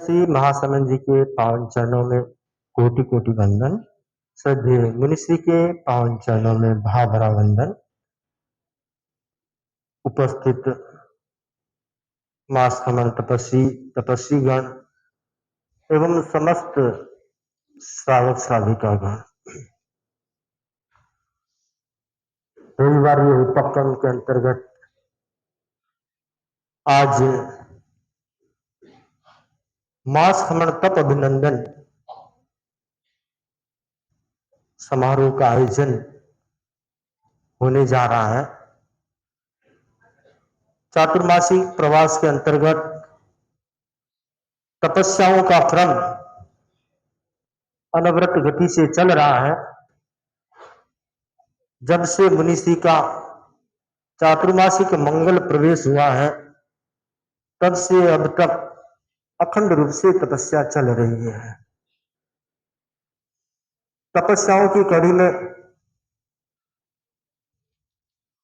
श्री महासमन जी के पावन चरणों में कोटि कोटि वंदन। श्रद्धेय मुनिश्री के पावन चरणों में भाव भरा वंदन। उपस्थित महासमन तपस्वीगण एवं समस्त श्रावक श्राविकागण, रविवार उपक्रम के अंतर्गत आज महासमन तप अभिनंदन समारोह का आयोजन होने जा रहा है। चातुर्मासिक प्रवास के अंतर्गत तपस्याओं का क्रम अनवरत गति से चल रहा है। जब से मुनिश्री का चातुर्मासिक मंगल प्रवेश हुआ है तब से अब तक अखंड रूप से तपस्या चल रही है। तपस्याओं की कड़ी में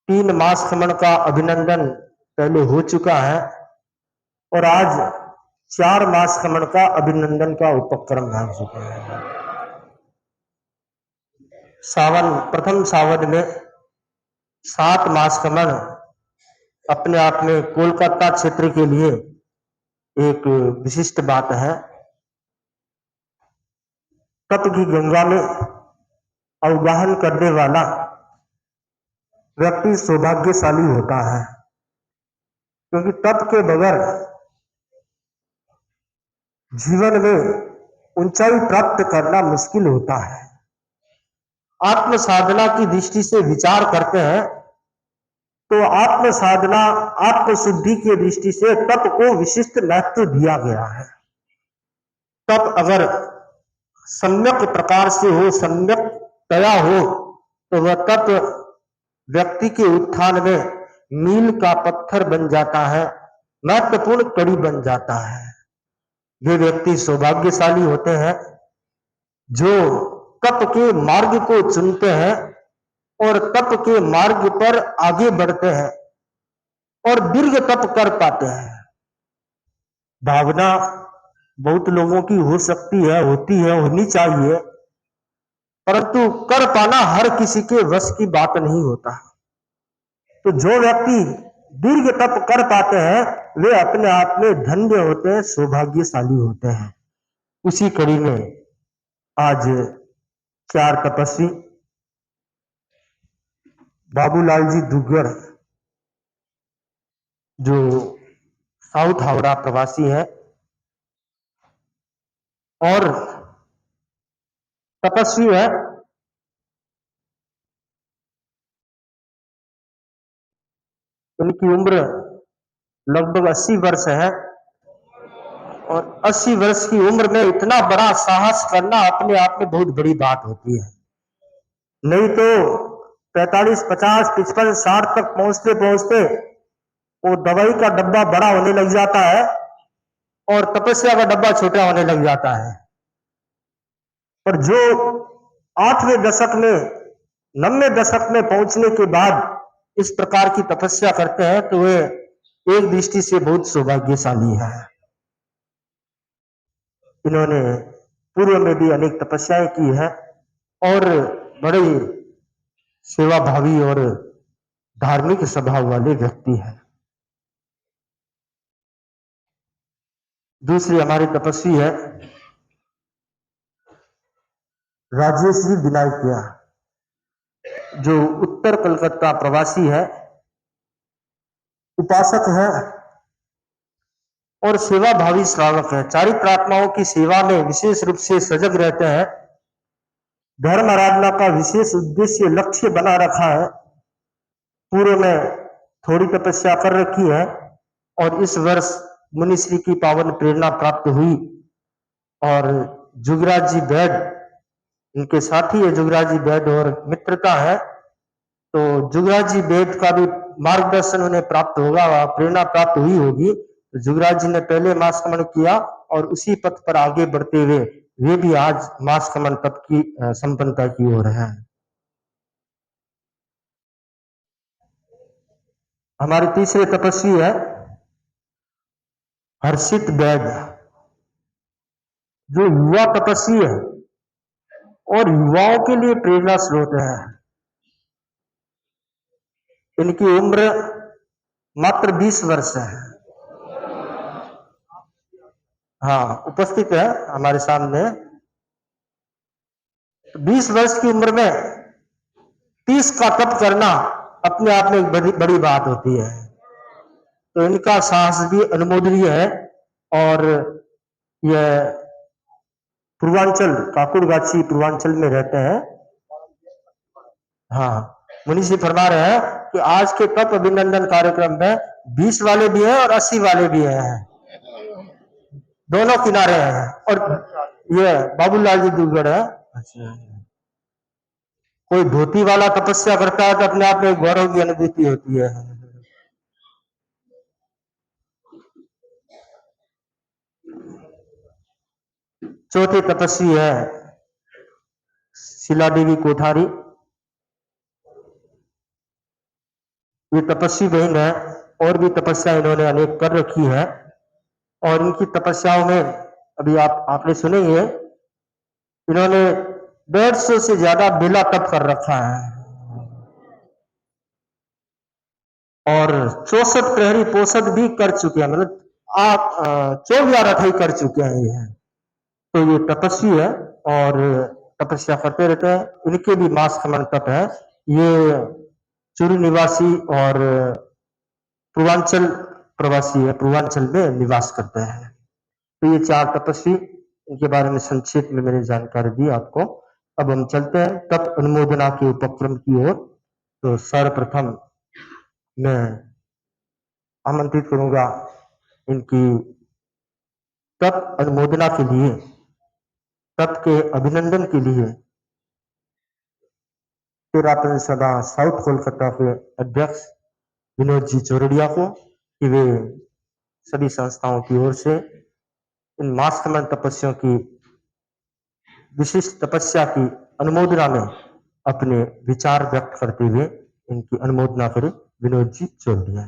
3 मास खमन का अभिनंदन पहले हो चुका है और आज 4 मास खमन का अभिनंदन का उपक्रम हो चुका है। प्रथम सावन में 7 मास खमन अपने आप में कोलकाता क्षेत्र के लिए एक विशिष्ट बात है। तप की गंगा में अवगाहन करने वाला व्यक्ति सौभाग्यशाली होता है, क्योंकि तप के बगैर जीवन में ऊंचाई प्राप्त करना मुश्किल होता है। आत्म साधना की दृष्टि से विचार करते हैं तो आत्म साधना आत्म शुद्धि की दृष्टि से तप को विशिष्ट महत्व दिया गया है। तप अगर सम्यक प्रकार से हो, सम्यक तया हो, तो वह तप व्यक्ति के उत्थान में मील का पत्थर बन जाता है, महत्वपूर्ण कड़ी बन जाता है। वे व्यक्ति सौभाग्यशाली होते हैं जो तप के मार्ग को चुनते हैं और तप के मार्ग पर आगे बढ़ते हैं और दीर्घ तप कर पाते हैं। भावना बहुत लोगों की हो सकती है, होती है, होनी चाहिए, परंतु कर पाना हर किसी के वश की बात नहीं होता। तो जो व्यक्ति दीर्घ तप कर पाते हैं वे अपने आप में धन्य होते हैं, सौभाग्यशाली होते हैं। उसी कड़ी में आज 4 तपस्वी बाबूलाल जी दुग्गड़, जो साउथ हावड़ा प्रवासी है और तपस्वी है, उनकी उम्र लगभग 80 वर्ष है और 80 वर्ष की उम्र में इतना बड़ा साहस करना अपने आप में बहुत बड़ी बात होती है। नहीं तो 45, 50, 55, 60 तक पहुंचते पहुंचते वो दवाई का डब्बा बड़ा होने लग जाता है और तपस्या का डब्बा छोटा होने लग जाता है। पर जो 8वें दशक में 9वें दशक में पहुंचने के बाद इस प्रकार की तपस्या करते हैं तो वे एक दृष्टि से बहुत सौभाग्यशाली है। इन्होंने पूर्व में भी अनेक तपस्याएं की है और बड़े सेवा भावी और धार्मिक स्वभाव वाले व्यक्ति हैं। दूसरी हमारी तपस्वी है राजेश जी विनायकिया, जो उत्तर कलकत्ता प्रवासी है, उपासक है और सेवा भावी श्रावक है। चारित्र आत्माओं की सेवा में विशेष रूप से सजग रहते हैं। धर्म आराधना का विशेष उद्देश्य लक्ष्य बना रखा है। पूर्व में थोड़ी तपस्या कर रखी है और इस वर्ष मुनिश्री की पावन प्रेरणा प्राप्त हुई और जुगराज जी बैड इनके साथी है। जुगराज जी बैड और मित्रता है, तो जुगराज जी बैड का भी मार्गदर्शन उन्हें प्राप्त होगा, प्रेरणा प्राप्त हुई होगी। तो जुगराज जी ने पहले मास खमन किया और उसी पथ पर आगे बढ़ते हुए वे भी आज मास खमन तप की संपन्नता की ओर है। हमारे तीसरे तपस्वी है हर्षित बैद, जो युवा तपस्वी है और युवाओं के लिए प्रेरणा स्रोत है। इनकी उम्र मात्र 20 वर्ष है। हाँ, उपस्थित है हमारे सामने। 20 वर्ष की उम्र में 30 का तप करना अपने आप में एक बड़ी बड़ी बात होती है। तो इनका साहस भी अनुमोदनीय है। और यह पूर्वांचल, काकुड़गाछी पूर्वांचल में रहते हैं। हाँ, मुनि जी फरमा रहे हैं कि आज के तप अभिनंदन कार्यक्रम में 20 वाले भी हैं और 80 वाले भी हैं, दोनों किनारे हैं। और ये बाबूलाल जी दुर्गढ़ है। अच्छा, कोई धोती वाला तपस्या करता है तो अपने आप में गौरव की अनुभूति होती है। चौथे तपस्वी है शिला देवी कोठारी। ये तपस्वी बहन है और भी तपस्या इन्होंने अनेक कर रखी है। और इनकी तपस्याओं में अभी आपने सुनेंगे, इन्होंने 150 से ज्यादा बेला तप कर रखा है और 64 प्रहरी पोषद भी कर चुके हैं। मतलब आप 24 रथ ही कर चुके हैं ये। तो ये तपस्वी है और तपस्या करते रहते हैं। इनके भी मास खमन तप है। ये चूरू निवासी और पूर्वांचल प्रवासी है, पूर्वांचल में निवास करते हैं। तो ये 4 तपस्वी, इनके बारे में संक्षेप में मैंने जानकारी दी आपको। अब हम चलते हैं तप अनुमोदना के उपक्रम की ओर। तो सर्वप्रथम मैं आमंत्रित करूंगा इनकी तप अनुमोदना के लिए, तप के अभिनंदन के लिए तेरापन सभा साउथ कोलकाता के अध्यक्ष विनोद जी चौरड़िया को, कि वे सभी संस्थाओं की ओर से इन मास खमन तपस्या की, विशिष्ट तपस्या की अनुमोदना में अपने विचार व्यक्त करते हुए इनकी अनुमोदना करें। विनोद जी चौरड़िया।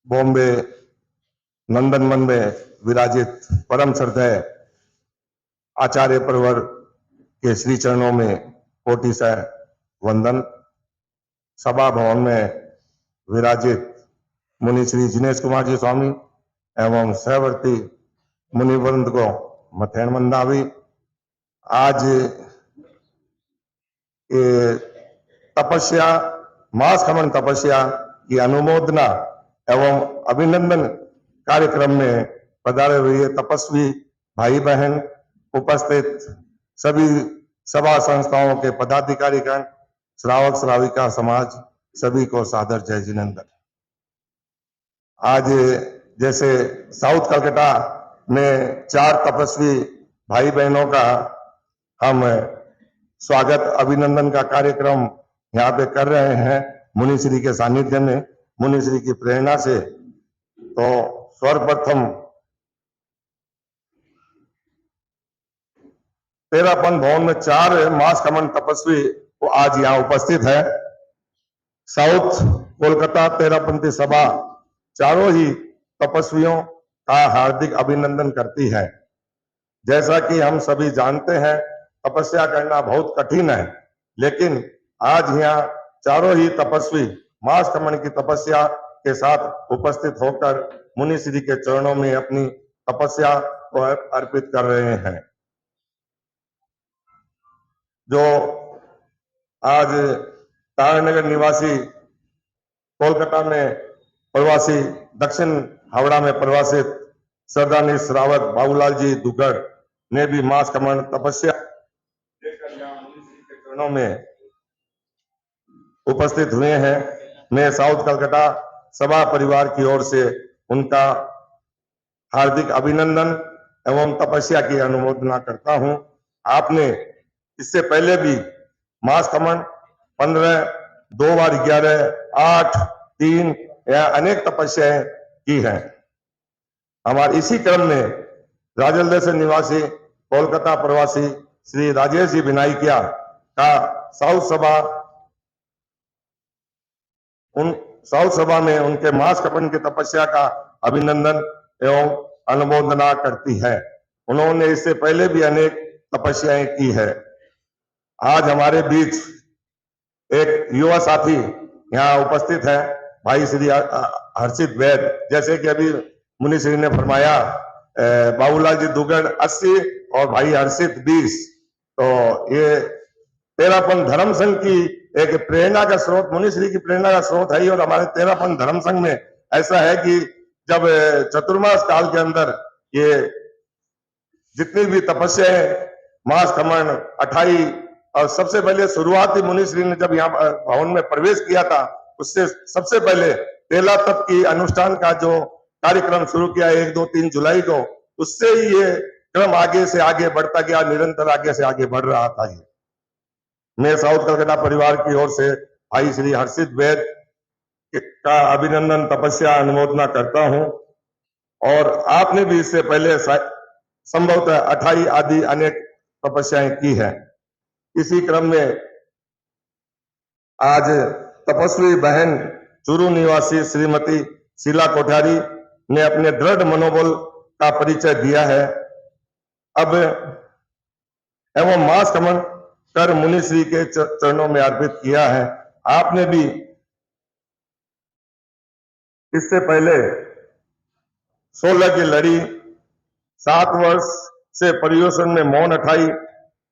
बॉम्बे नंदनवन में विराजित परम श्रद्धेय आचार्य प्रवर के श्री चरणों में कोटि से वंदन। सभा भवन में विराजित मुनि श्री जिनेश कुमार जी स्वामी एवं सहवर्ती मुनिवृंद को मथेन मंदावी। आज ये तपस्या, मास खमन तपस्या की अनुमोदना एवं अभिनंदन कार्यक्रम में पधारे हुए तपस्वी भाई बहन, उपस्थित सभी सभा संस्थाओं के पदाधिकारीगण, श्रावक श्राविका समाज, सभी को सादर जय जिनेंद्र। आज जैसे साउथ कलकत्ता में 4 तपस्वी भाई बहनों का हम स्वागत अभिनंदन का कार्यक्रम यहाँ पे कर रहे हैं मुनि श्री के सानिध्य में, मुनि श्री की प्रेरणा से। तो सर्वप्रथम तेरापन भवन में 4 मास खमन तपस्वी को आज यहाँ उपस्थित है। साउथ कोलकाता तेरापंथी सभा चारों ही तपस्वियों का हार्दिक अभिनंदन करती है। जैसा कि हम सभी जानते हैं, तपस्या करना बहुत कठिन है, लेकिन आज यहाँ चारों ही तपस्वी मास खमन की तपस्या के साथ उपस्थित होकर मुनि श्री के चरणों में अपनी तपस्या को अर्पित कर रहे हैं। जो आज तारानगर निवासी, कोलकाता में प्रवासी, दक्षिण हावड़ा में प्रवासित श्रद्धानी श्रावक बाबूलाल जी दुग्गड़ ने भी मास खमन तपस्या लेकर यहाँ मुनि श्री के चरणों में उपस्थित हुए हैं। मैं साउथ कलकत्ता सभा परिवार की ओर से उनका हार्दिक अभिनंदन एवं तपस्या की अनुमोदना करता हूं। आपने इससे पहले भी मास खमन 15, 2 बार 11, 8, 3 या अनेक तपस्याएं की हैं। हमारे इसी क्रम में राजलदेश निवासी कोलकाता प्रवासी श्री राजेश जी बिनाइकिया का साउथ सभा उन साउथ सभा में उनके मांस खपन की तपस्या का अभिनंदन एवं अनुमोदना करती है। उन्होंने इससे पहले भी अनेक तपस्याएं की है। आज हमारे बीच एक युवा साथी यहाँ उपस्थित है, भाई श्री हर्षित वैद। जैसे कि अभी मुनि श्री ने फरमाया, बाबूलाल जी दुगड़ 80 और भाई हर्षित 20। तो ये तेरापन धर्म संघ की एक प्रेरणा का स्रोत, मुनि श्री की प्रेरणा का स्रोत है। और हमारे तेरापन धर्म संघ में ऐसा है कि जब चतुर्मास काल के अंदर ये जितनी भी तपस्याएं, मास खमन, अठाई, और सबसे पहले शुरुआती मुनि श्री ने जब यहाँ भवन में प्रवेश किया था, उससे सबसे पहले तेला तप की अनुष्ठान का जो कार्यक्रम शुरू किया 1, 2, 3 जुलाई को, उससे ही ये क्रम आगे से आगे बढ़ता गया, निरंतर आगे से आगे बढ़ रहा था। ये मैं साउथ कलकत्ता परिवार की ओर से भाई श्री हर्षित वैद का अभिनंदन, तपस्या, अनुमोदना करता हूं। और आपने भी इससे पहले संभवतः अठाई आदि अनेक तपस्याएं की है। इसी क्रम में आज तपस्वी बहन चूरू निवासी श्रीमती शीला कोठारी ने अपने दृढ़ मनोबल का परिचय दिया है। अब एवं मास खमन कर मुनि श्री के चरणों में अर्पित किया है। आपने भी इससे पहले 16 की लड़ी, 7 वर्ष से पर्युषण में मौन अठाई,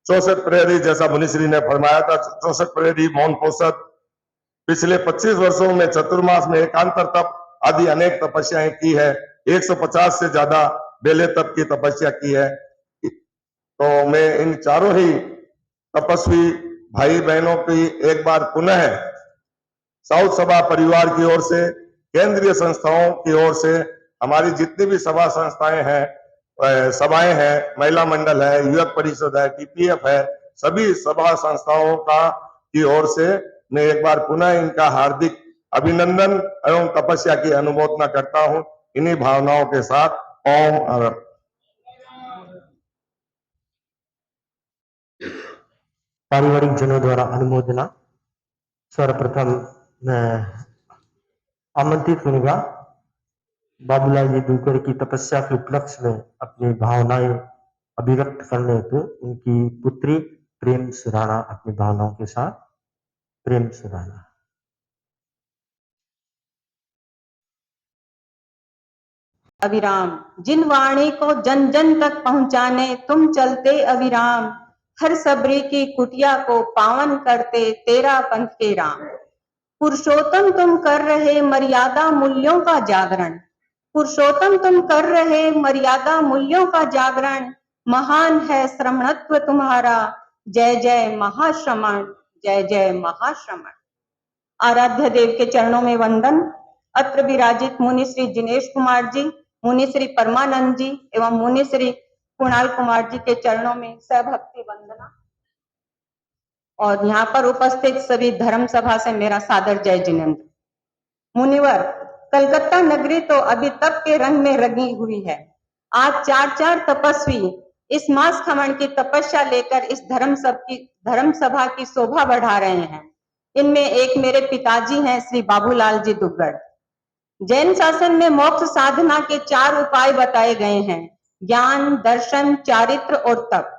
64 प्रहरी जैसा मुनि श्री ने फरमाया था, 64 प्रहरी, मौन पोषक, पिछले 25 वर्षों में चतुर्मास में एकांतर तप आदि अनेक तपस्याएं की है। 150 से ज्यादा बेले तप की तपस्या की है। तो मैं इन चारों ही तपस्वी भाई बहनों की एक बार पुनः साउथ सभा परिवार की ओर से, केंद्रीय संस्थाओं की ओर से, हमारी जितनी भी सभा संस्थाएं हैं, सभाएं हैं, महिला मंडल है, युवक परिषद है, टीपीएफ है, सभी सभा संस्थाओं का की ओर से मैं एक बार पुनः इनका हार्दिक अभिनंदन एवं तपस्या की अनुमोदना करता हूं। इन्हीं भावनाओं के साथ ओम अरब। पारिवारिक जनों द्वारा अनुमोदना। सर्वप्रथम मैं आमंत्रित करूंगा बाबूलाल जी दुगड़ की तपस्या के उपलक्ष्य में अपनी भावनाएं अभिव्यक्त करने हेतु उनकी पुत्री प्रेम सुराणा अपनी भावनाओं के साथ। प्रेम सुराणा। अविराम, जिन वाणी को जन जन तक पहुंचाने तुम चलते अविराम, हर सबरी की कुटिया को पावन करते तेरा पंथ के राम। पुरुषोत्तम तुम कर रहे मर्यादा मूल्यों का जागरण, पुरुषोत्तम तुम कर रहे मर्यादा मूल्यों का जागरण, महान है श्रमणत्व तुम्हारा, जय जय महाश्रमण, जय जय महाश्रमण। आराध्य देव के चरणों में वंदन। अत्र विराजित मुनि श्री जिनेश कुमार जी, मुनि श्री परमानंद जी एवं मुनि श्री कुणाल कुमार जी के चरणों में सभक्ति वंदना। और यहाँ पर उपस्थित सभी धर्म सभा से मेरा सादर जय जिनेंद्र। मुनिवर, कलकत्ता नगरी तो अभी तप के रंग में रंगी हुई है। आज 4 तपस्वी इस मास खमन की तपस्या लेकर इस धर्म सभा की शोभा बढ़ा रहे हैं। इनमें एक मेरे पिताजी हैं श्री बाबूलाल जी दुगड़। जैन शासन में मोक्ष साधना के 4 उपाय बताए गए हैं, ज्ञान, दर्शन, चारित्र और तप।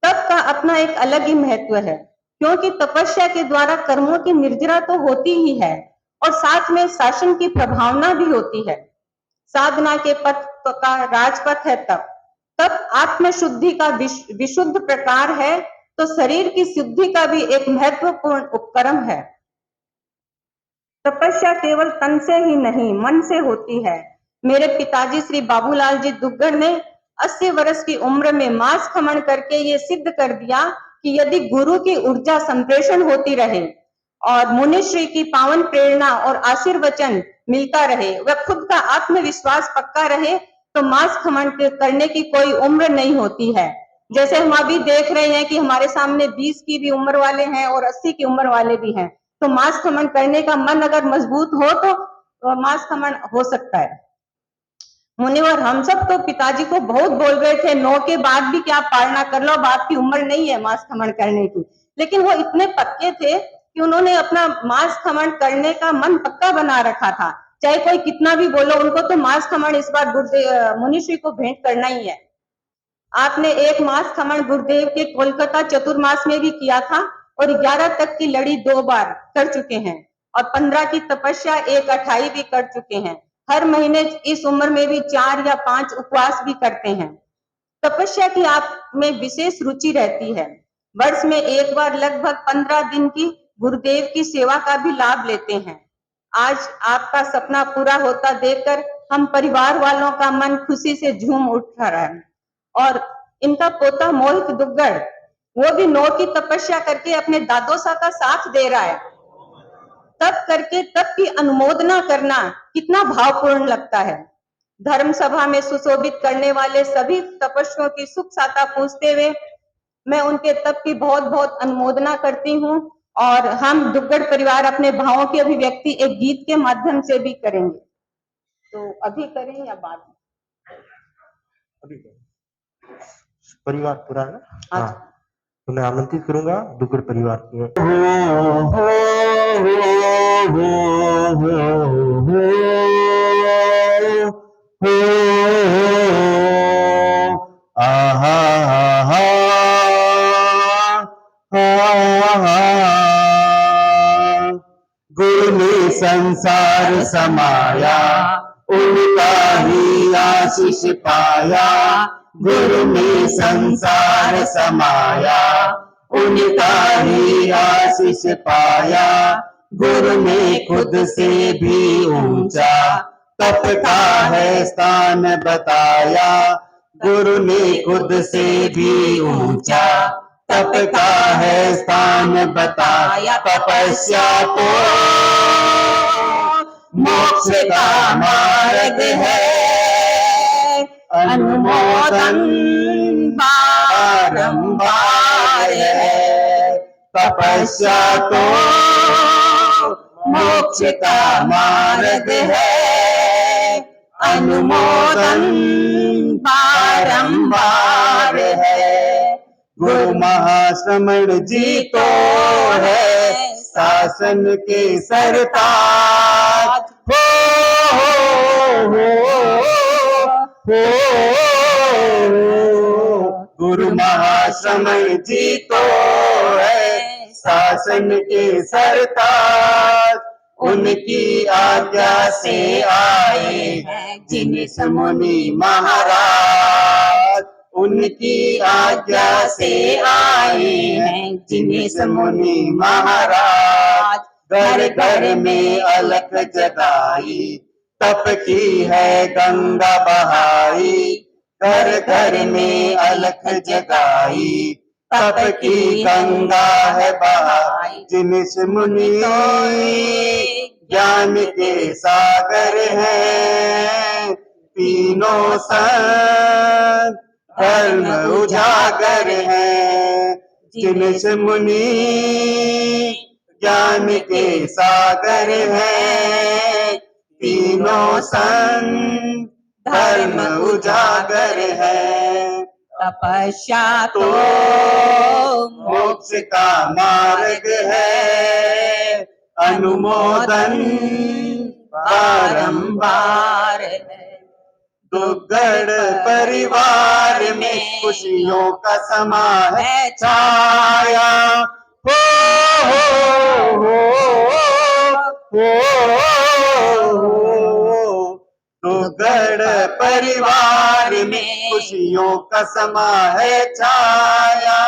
तप का अपना एक अलग ही महत्व है, क्योंकि तपस्या के द्वारा कर्मों की निर्जरा तो होती ही है और साथ में शासन की प्रभावना भी होती है। साधना के पथ का राजपथ है तप। तप आत्म शुद्धि का विशुद्ध प्रकार है, तो शरीर की शुद्धि का भी एक महत्वपूर्ण उपक्रम है। तपस्या केवल तन से ही नहीं, मन से होती है। मेरे पिताजी श्री बाबूलाल जी दुग्गड़ ने 80 वर्ष की उम्र में मास खमन करके ये सिद्ध कर दिया कि यदि गुरु की ऊर्जा संप्रेषण होती रहे और मुनिश्री की पावन प्रेरणा और आशीर्वचन मिलता रहे, वह खुद का आत्मविश्वास पक्का रहे, तो मास खमन करने की कोई उम्र नहीं होती है। जैसे हम अभी देख रहे हैं कि हमारे सामने 20 की भी उम्र वाले हैं और 80 की उम्र वाले भी हैं। तो मास खमन करने का मन अगर मजबूत हो तो मास खमन हो सकता है। मुनिवर, हम सब तो पिताजी को बहुत बोल रहे थे 9 के बाद भी क्या पालना कर लो, अब आपकी उम्र नहीं है मास खमन करने की, लेकिन वो इतने पक्के थे कि उन्होंने अपना मांस खमन करने का मन पक्का बना रखा था। चाहे कोई कितना भी बोलो, उनको तो मांस खमन इस बार गुरुदेव मुनिश्री को भेंट करना ही है। आपने एक मास खमन गुरुदेव के कोलकाता चतुर्मास में भी किया था और 11 तक की लड़ी 2 बार कर चुके हैं और 15 की तपस्या 1 अठाई भी कर चुके हैं। हर महीने इस उम्र में भी 4 या 5 उपवास भी करते हैं। तपस्या की आप में विशेष रुचि रहती है। वर्ष में एक बार लगभग 15 दिन की गुरुदेव की सेवा का भी लाभ लेते हैं। आज आपका सपना पूरा होता देखकर हम परिवार वालों का मन खुशी से झूम उठ रहा है। और इनका पोता मोहित दुग्गड़, वो भी 9 की तपस्या करके अपने दादोसा का साथ दे रहा है। तप करके तप की अनुमोदना करना कितना भावपूर्ण लगता है। धर्म सभा में सुशोभित करने वाले सभी तपस्वियों की सुख साता पूछते हुए मैं उनके तप की बहुत बहुत अनुमोदना करती हूँ और हम दुग्गड़ परिवार अपने भावों की अभिव्यक्ति एक गीत के माध्यम से भी करेंगे। तो अभी करें या बाद में? अभी करें। परिवार पूरा है ना? हाँ। हाँ, तो मैं आमंत्रित करूंगा दुग्गड़ परिवार को। गुरु ने संसार समाया, उनका ही आशीष पाया। गुरु ने संसार समाया, उनका ही आशीष पाया। गुरु ने खुद से भी ऊंचा तप का है स्थान बताया। गुरु ने खुद से भी ऊंचा तप का है स्थान बताया। तपस्या तो मोक्ष का मार्ग है, अनुमोदन बारंबार है। तपस्या तो मोक्ष का मार्ग है, अनुमोदन बारंबार है। गुरु महाश्रमण जी तो है शासन के सरताज। गुरु महाश्रमण जी तो है शासन के सरताज। उनकी आज्ञा से आए हैं जिनिस मुनि महाराज। उनकी आज्ञा से आए हैं जिनिस मुनि महाराज। घर घर में अलख जगाई, तप की है गंगा बहाई। घर घर में अलख जगाई, तप की गंगा है बहाई। जिनिस मुनि ज्ञान के सागर हैं, तीनों संत धर्म उजागर है। जिनिस मुनि ज्ञान के सागर है, तीनों संत धर्म उजागर है। तपस्या तो मोक्ष का मार्ग है, अनुमोदन बारंबार है। दुग्गड़ परिवार में खुशियों का समा है छाया। दुग्गड़ परिवार में खुशियों का समा है छाया।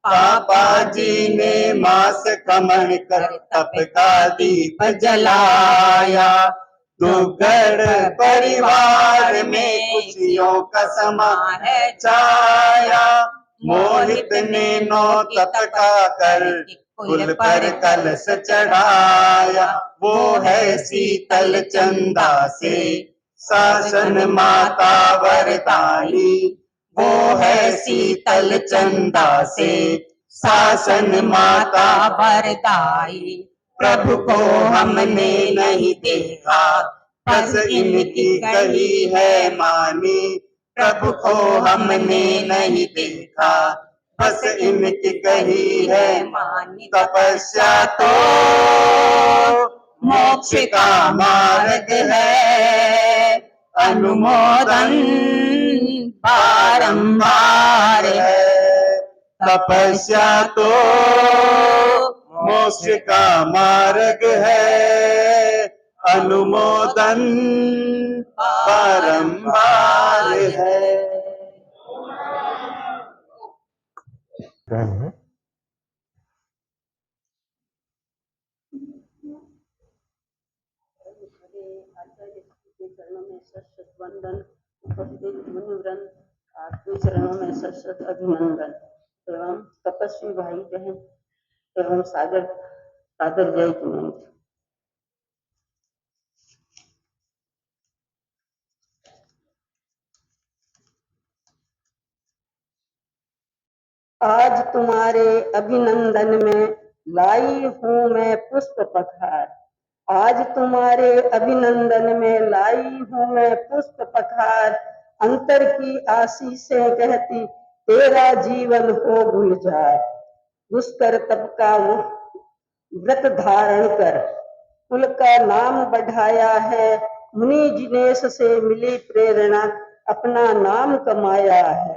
पापा जी ने मास खमन कर तप का दीप जलाया। दुग्गड़ परिवार में खुशियों का समा है छाया। मोहित ने 9 तप का कर कुल पर कलश चढ़ाया। वो है शीतल चंदा से शासन माता वरदानी। वो है शीतल चंदा से शासन माता वरदाई। प्रभु को हमने नहीं देखा, बस इनकी कही है मानी। प्रभु को हमने नहीं देखा, बस इनकी कही है मानी तपस्या तो मोक्ष का मार्ग है, अनुमोदन बारंबार है। तपस्या तो मोक्ष का मार्ग है, अनुमोदन बारंबार है। चरणों में शत वंदन, उपस्थित मुनिवृंद आपके चरणों में शत अभिनंदन एवं तपस्वी भाई बहन एवं सादर सादर जय कुमार। आज तुम्हारे अभिनंदन में लाई हूँ मैं पुष्प पठार। आज तुम्हारे अभिनंदन में लाई हूँ मैं पुष्प पठार। अंतर की आशीषें कहती तेरा जीवन हो गुलजार। दुष्कर तप का व्रत धारण कर कुल का नाम बढ़ाया है। मुनि जिनेश से मिली प्रेरणा अपना नाम कमाया है।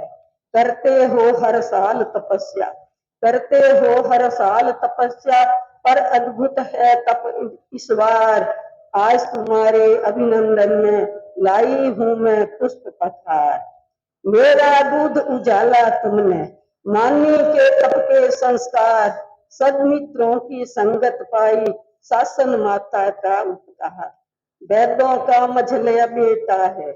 करते हो हर साल तपस्या, करते हो हर साल तपस्या, पर अद्भुत है तप इस बार। आज तुम्हारे अभिनंदन में लाई हूँ मैं पुष्प पठार। मेरा दूध उजाला तुमने मानी के तप के संस्कार। सदमित्रों की संगत पाई शासन माता का उपकार। वेदों का मझला बेटा है,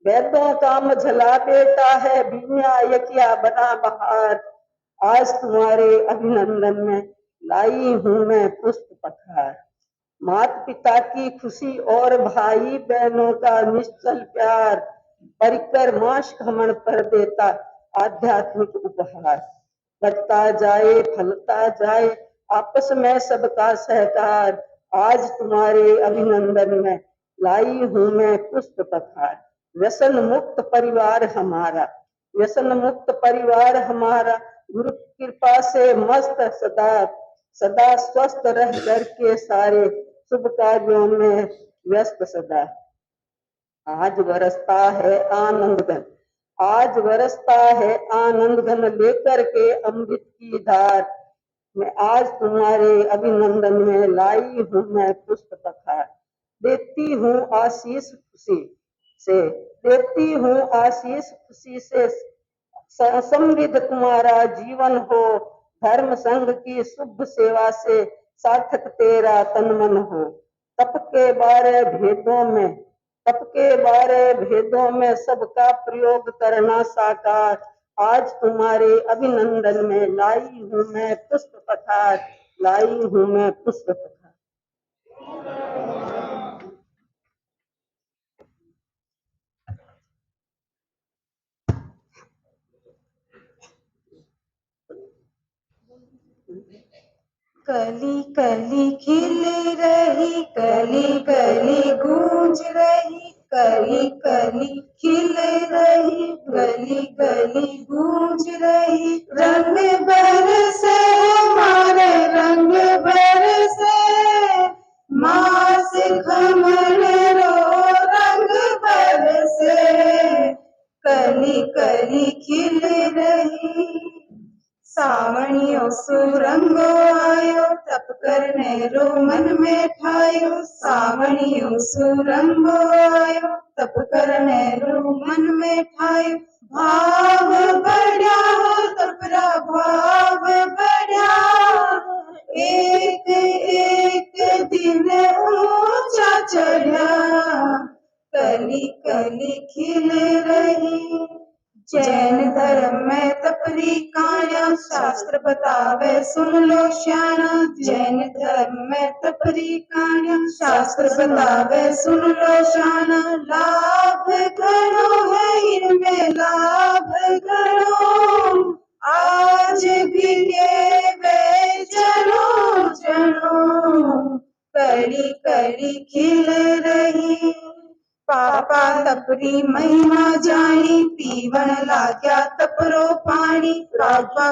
वेदों का मझला बेटा है, विन्यायकिया बना बहार। आज तुम्हारे अभिनंदन में लाई हूँ मैं पुष्प पठार। माता पिता की खुशी और भाई बहनों का निश्चल प्यार। परिकर माश घमंड पर देता आध्यात्मिक उपहार। बढ़ता जाए फलता जाए आपस में सबका सहकार। आज तुम्हारे अभिनंदन में लाई हूँ मैं पुष्प पठार। व्यसन मुक्त परिवार हमारा, व्यसन मुक्त परिवार हमारा। गुरु कृपा से मस्त सदा सदा स्वस्थ रह करके सारे शुभ कार्यों में व्यस्त सदा। आज बरसता है आनंद घन, आज बरसता है आनंद घन लेकर के अमृत की धार। मैं आज तुम्हारे अभिनंदन में लाई हूँ मैं पुष्प पठार। देती हूँ आशीष खुशी से, देती हूँ आशीष खुशी से। समृद्ध तुम्हारा जीवन हो, धर्म संघ की शुभ सेवा से सार्थक तेरा तन मन हो। तप के बारे भेदों में, तप के बारे भेदों में सबका प्रयोग करना साकार। आज तुम्हारे अभिनंदन में लाई हूँ मैं पुष्प पठार, लाई हूँ मैं पुष्प पठार। कली कली खिल रही, कली कली गूंज रही, कली कली खिल रही, गली गली गूंज रही। रंग बरसे हमारे रंग बरसे, मास घमंड रो रंग बरसे। कली कली खिल रही, सावणियों सुरंगो आयो, तप करने रो मन में ठायो। सावणियों सुरंगो आयो, तप करने रो मन में ठायो। भाव बढ़ा हो तपरा भाव बढ़ा, एक एक दिन ऊंचा चढ़ा। कली कली खिल रही, जैन धर्म में तपरी काया, शास्त्र बतावे सुन लो श्याना। जैन धर्म में तपरी काया, शास्त्र बतावे सुन लो श्याना। लाभ घणो है इनमें लाभ घणो, आज भी के वे जनो जनो। कली कली खिल रही, पापा तपरी महिमा जानी पीवन लाग्या तपरो पानी पापा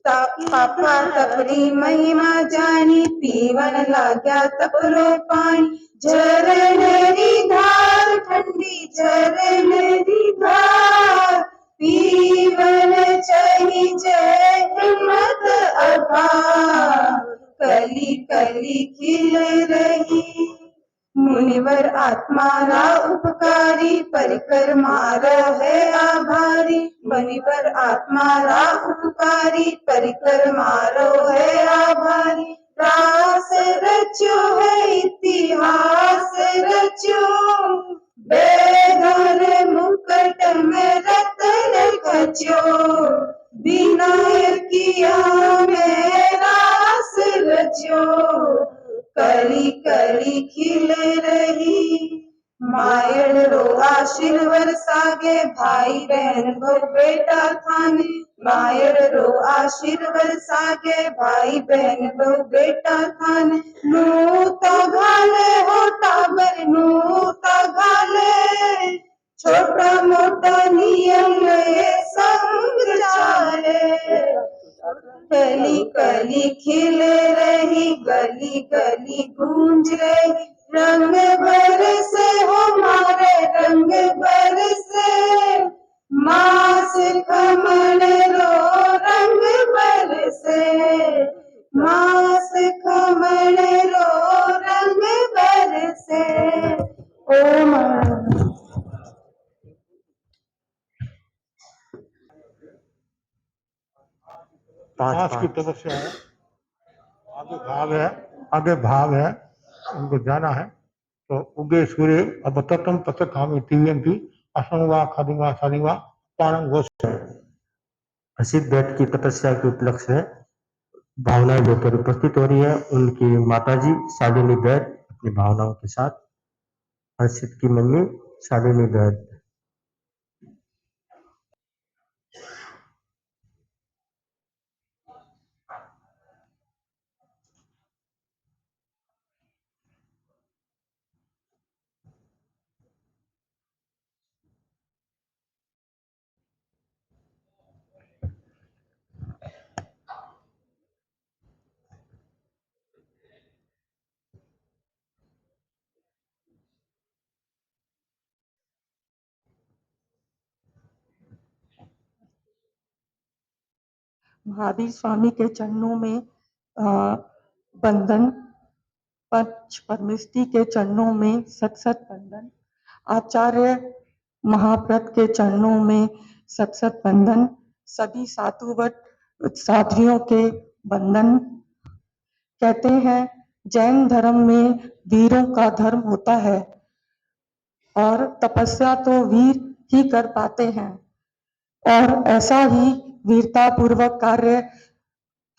पापा तपरी महिमा जानी पीवन लाग्या तपरो पानी झरनेरी धार ठंडी झरनेरी धार पीवन चही जय हिम्मत अपार कली कली खिल रही मुनिवर आत्मारा उपकारी परिकर मार है आभारी मुनिवर आत्मारा उपकारी परिकर मारो है आभारी रास रचो है इतिहास रचो बेधर मुकुट में रतन खचो विनायकिया में रास रचो कली कली खिल रही मायड़ रो आशीर्वर सागे भाई बहन भो बेटा थाने मायड़ रो आशीर्वर सागे भाई बहन भो बेटा थाने नूता घाले हो टाबर नूता घाले छोटा मोटा नियम ये संग चाले कली कली खिल रही गली गली गूंज रही रंग बरसे हो मारे रंग बरसे मास खमन रो रंग बरसे मास खमन रो रंग बरसे ओम मास की तपस्या है, आगे भाग है उनको जाना है। तो उगे सूर्य अब तत्म तत्व खामी तीव्यंती असंगवा खादिवा सादिवा पाणम घोष। हर्षित बैठ की तपस्या के उपलक्ष्य में भावनाएं लेकर उपस्थित हो रही है। उनकी माताजी शालिनी बैठ अपनी भावनाओं के साथ, हर्षित की मम्मी शालिनी बैठ। महावीर स्वामी के चरणों में वंदन, पंच परमेष्टि के चरणों में सत सत वंदन, आचार्य महाव्रत के चरणों में सत सत वंदन, सभी साधुवत साध्वियों के वंदन। कहते हैं जैन धर्म में वीरों का धर्म होता है और तपस्या तो वीर ही कर पाते हैं, और ऐसा ही वीरता पूर्वक कार्य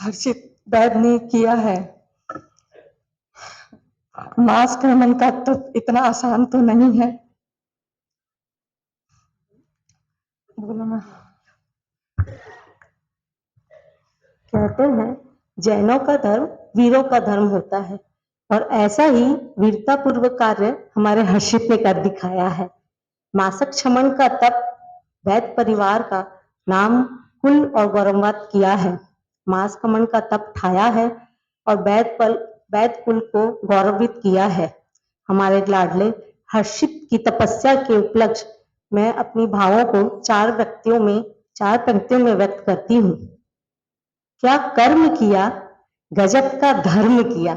हर्षित बैद ने किया है। मास खनन का तो इतना आसान तो नहीं है। बोलो ना। कहते हैं जैनों का धर्म वीरों का धर्म होता है, और ऐसा ही वीरता पूर्वक कार्य हमारे हर्षित ने कर दिखाया है। मासक क्षमण का तप वैद परिवार का नाम कुल और गौरवान्वित किया है। मास खमन का तप ठाया है और वैद कुल को गौरवित किया है। हमारे लाडले हर्षित की तपस्या के उपलक्ष्य मैं अपनी भावों को चार पंक्तियों में व्यक्त करती हूँ। क्या कर्म किया गजब का धर्म किया,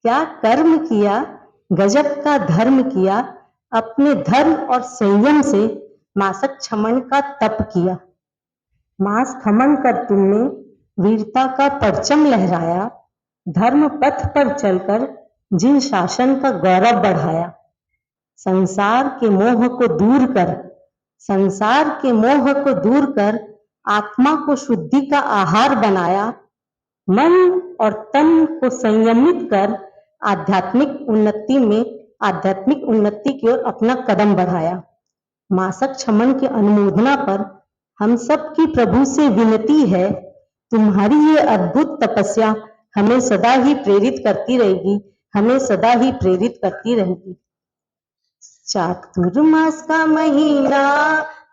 क्या कर्म किया गजब का धर्म किया, अपने धर्म और संयम से मासक क्षमण का तप किया। मास खमन कर तुमने वीरता का परचम लहराया, धर्म पथ पर चलकर जिन शासन का गौरव बढ़ाया। संसार के मोह को दूर कर आत्मा को शुद्धि का आहार बनाया, मन और तन को संयमित कर आध्यात्मिक उन्नति की ओर अपना कदम बढ़ाया। मासक क्षमन की अनुमोदना पर हम सब की प्रभु से विनती है, तुम्हारी ये अद्भुत तपस्या हमें सदा ही प्रेरित करती रहेगी, चातुर्मास का महीना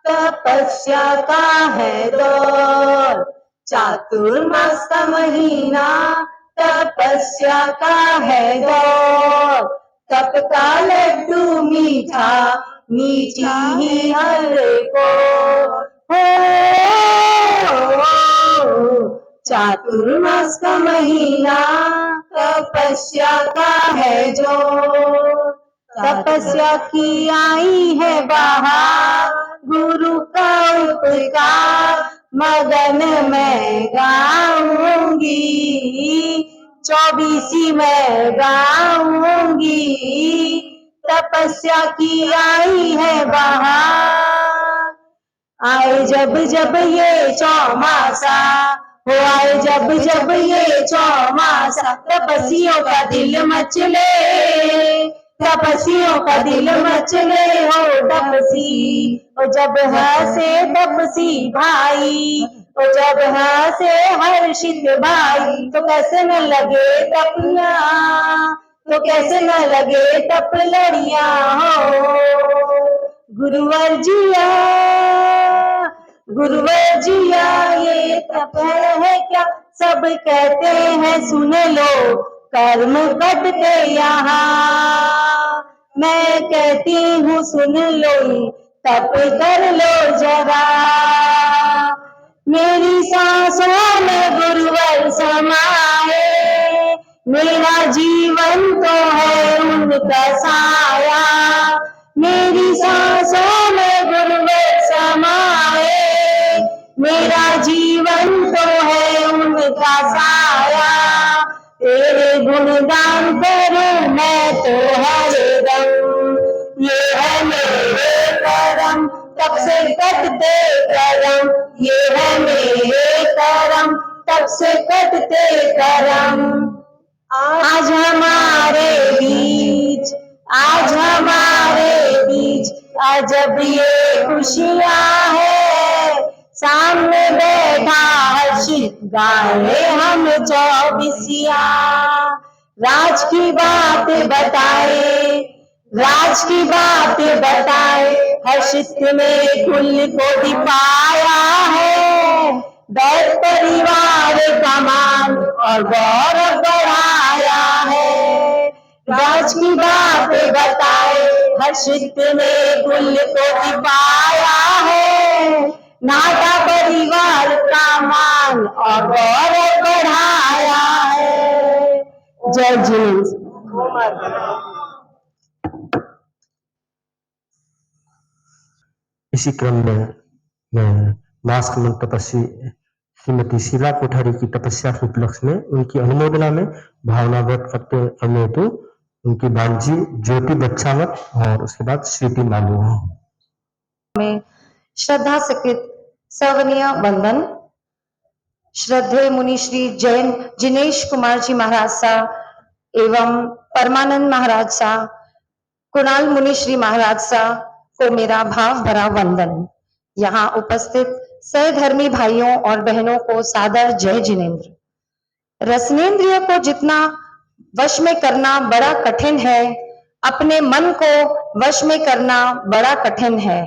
तपस्या का है दौर, चातुर्मास का महीना तपस्या का है दौर, तप का लड्डू मीठा मीठी ही हर को हो। चातुर्मास का महीना तपस्या का है जो, तपस्या की आई है बाहर, गुरु का उपकार मगन मैं गाऊंगी, 24 मैं गाऊंगी, तपस्या की आई है बाहर। आए जब जब ये चौमासा हो, आए जब जब ये चौमासा, तपस्वियों का दिल मचले, तपस्वियों का दिल मचले हो तपसी, ओ जब हंसे तपसी भाई, ओ जब हंसे हर्षित भाई, तो कैसे न लगे तपना, तो कैसे न लगे तप लड़िया हो। गुरुवर जिया, गुरुवर जिया ये तप है क्या, सब कहते हैं सुन लो, कर्म कटते यहाँ, मैं कहती हूँ सुन लो, तप कर लो जरा। मेरी सांसों में गुरुवर समाए, मेरा जीवन तो है उनका साया, मेरी सांसों में गुरुवर समाए, मेरा जीवन तो है उनका साया। तेरे गुणगान करूं मैं तो हरदम, ये है मेरे करम, तब से कटते करम, ये है मेरे करम, तब से कटते करम। आज हमारे बीच, आज हमारे बीच अजब ये खुशियां है, सामने बैठा हर्षित गाए हम 24 राज की बात बताए, राज की बात बताए, हर्षित में कुल को दिपाया है, दैव परिवार का मान और गौरव बढ़ाया है। राज की बात बताए, हर्षित में कुल को दिपाया है, नाटा परिवार का मान और गौरव बढ़ाया है। जय जिनेन्द्र। इसी क्रम में मैं मास्क तपस्वी श्रीमती शीला कोठारी की तपस्या के उपलक्ष्य में उनकी अनुमोदना में भावना व्यक्त करते समय हेतु उनकी भांजी ज्योति बच्चावत और उसके बाद स्वीटी मालू में श्रद्धा सकृत सवनीय वंदन। श्रद्धेय मुनि श्री जैन जिनेश कुमार जी महाराज साहब एवं परमानंद महाराज साहब, कुणाल मुनि श्री महाराज साहब को मेरा भाव भरा वंदन। यहाँ उपस्थित सहधर्मी भाइयों और बहनों को सादर जय जिनेन्द्र। रसनेन्द्रिय को जितना वश में करना बड़ा कठिन है, अपने मन को वश में करना बड़ा कठिन है।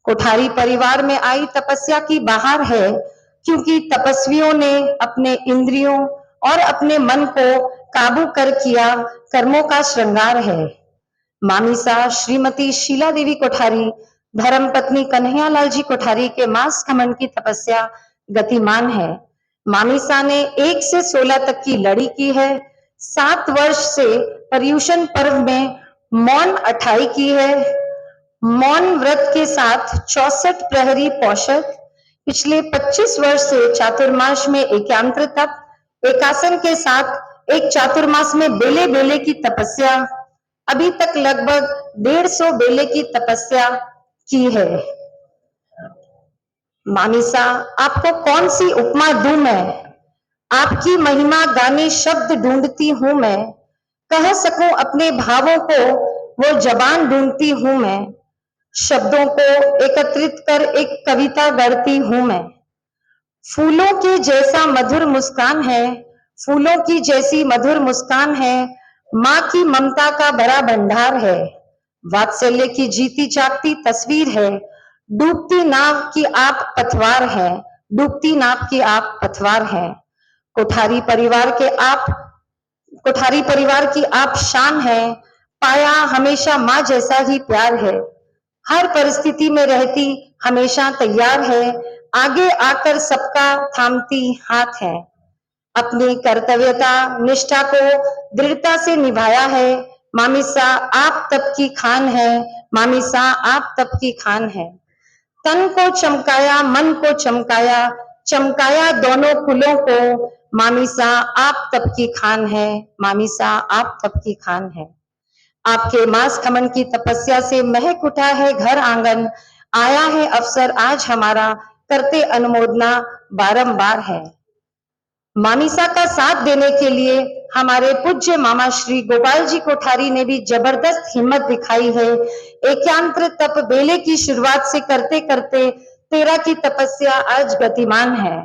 कोठारी परिवार में आई तपस्या की बहार है, क्योंकि तपस्वियों ने अपने इंद्रियों और अपने मन को काबू कर किया कर्मों का श्रृंगार है। मामीसा श्रीमती शीला देवी कोठारी धर्म पत्नी कन्हैयालाल जी कोठारी के मास खमन की तपस्या गतिमान है। मामीसा ने 1 से 16 तक की लड़ी की है। 7 वर्ष से पर्युषण पर्व में मौन अठाई की है। मौन व्रत के साथ 64 प्रहरी पौषध, पिछले 25 वर्ष से चातुर्मास में एकांत्र तप, एकासन के साथ एक चातुर्मास में बेले बेले की तपस्या, अभी तक लगभग 150 बेले की तपस्या की है। मामीसा, आपको कौन सी उपमा दूं मैं, आपकी महिमा गाने शब्द ढूंढती हूं मैं, कह सकूं अपने भावों को वो जबान ढूंढती हूं मैं, शब्दों को एकत्रित कर एक कविता गढ़ती हूं मैं। फूलों की जैसा मधुर मुस्कान है, फूलों की जैसी मधुर मुस्कान है, माँ की ममता का बड़ा भंडार है। वात्सल्य की जीती जागती तस्वीर है। डूबती नाव की आप पतवार हैं, डूबती नाव की आप पतवार हैं। कोठारी परिवार की आप शान हैं। पाया हमेशा माँ जैसा ही प्यार है। हर परिस्थिति में रहती हमेशा तैयार है। आगे आकर सबका थामती हाथ है। अपनी कर्तव्यता निष्ठा को दृढ़ता से निभाया है। मामिसा आप तब की खान है, मामिसा आप तब की खान है। तन को चमकाया, मन को चमकाया, चमकाया दोनों कुलों को। मामिसा आप तब की खान है, मामिसा आप तब की खान है। आपके मास खमन की तपस्या से महक उठा है घर आंगन। आया है अवसर आज हमारा, करते अनुमोदना बारंबार है। मामिसा का साथ देने के लिए हमारे पूज्य मामा श्री गोपाल जी कोठारी ने भी जबरदस्त हिम्मत दिखाई है। एकांत्र तप बेले की शुरुआत से करते करते 13 की तपस्या आज गतिमान है।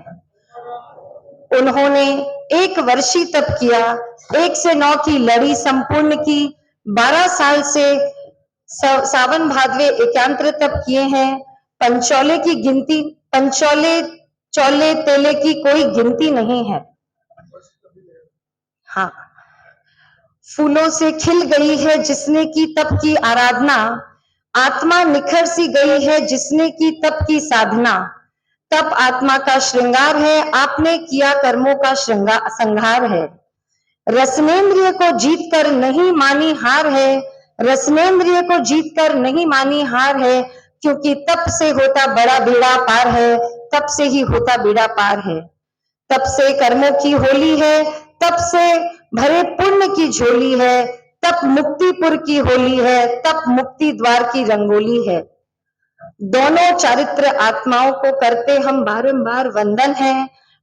उन्होंने 1 वर्षी तप किया, 1 से 9 की लड़ी संपूर्ण की, 12 साल से सावन भादवे एकांत्र तप किए हैं। पंचोले की गिनती, चौले तेले की कोई गिनती नहीं है। हाँ, फूलों से खिल गई है जिसने की तप की आराधना। आत्मा निखर सी गई है जिसने की तप की साधना। तप आत्मा का श्रृंगार है, आपने किया कर्मों का संहार है। रसनेन्द्रिय को जीत कर नहीं मानी हार है, रसनेन्द्रिय को जीत कर नहीं मानी हार है। क्योंकि तप से होता बड़ा बेड़ा पार है, तप से ही होता बेड़ा पार है। तप से कर्मों की होली है, तप से भरे पुण्य की झोली है। तप मुक्तिपुर की होली है, तप मुक्ति द्वार की रंगोली है। दोनों चारित्र आत्माओं को करते हम बारंबार वंदन है।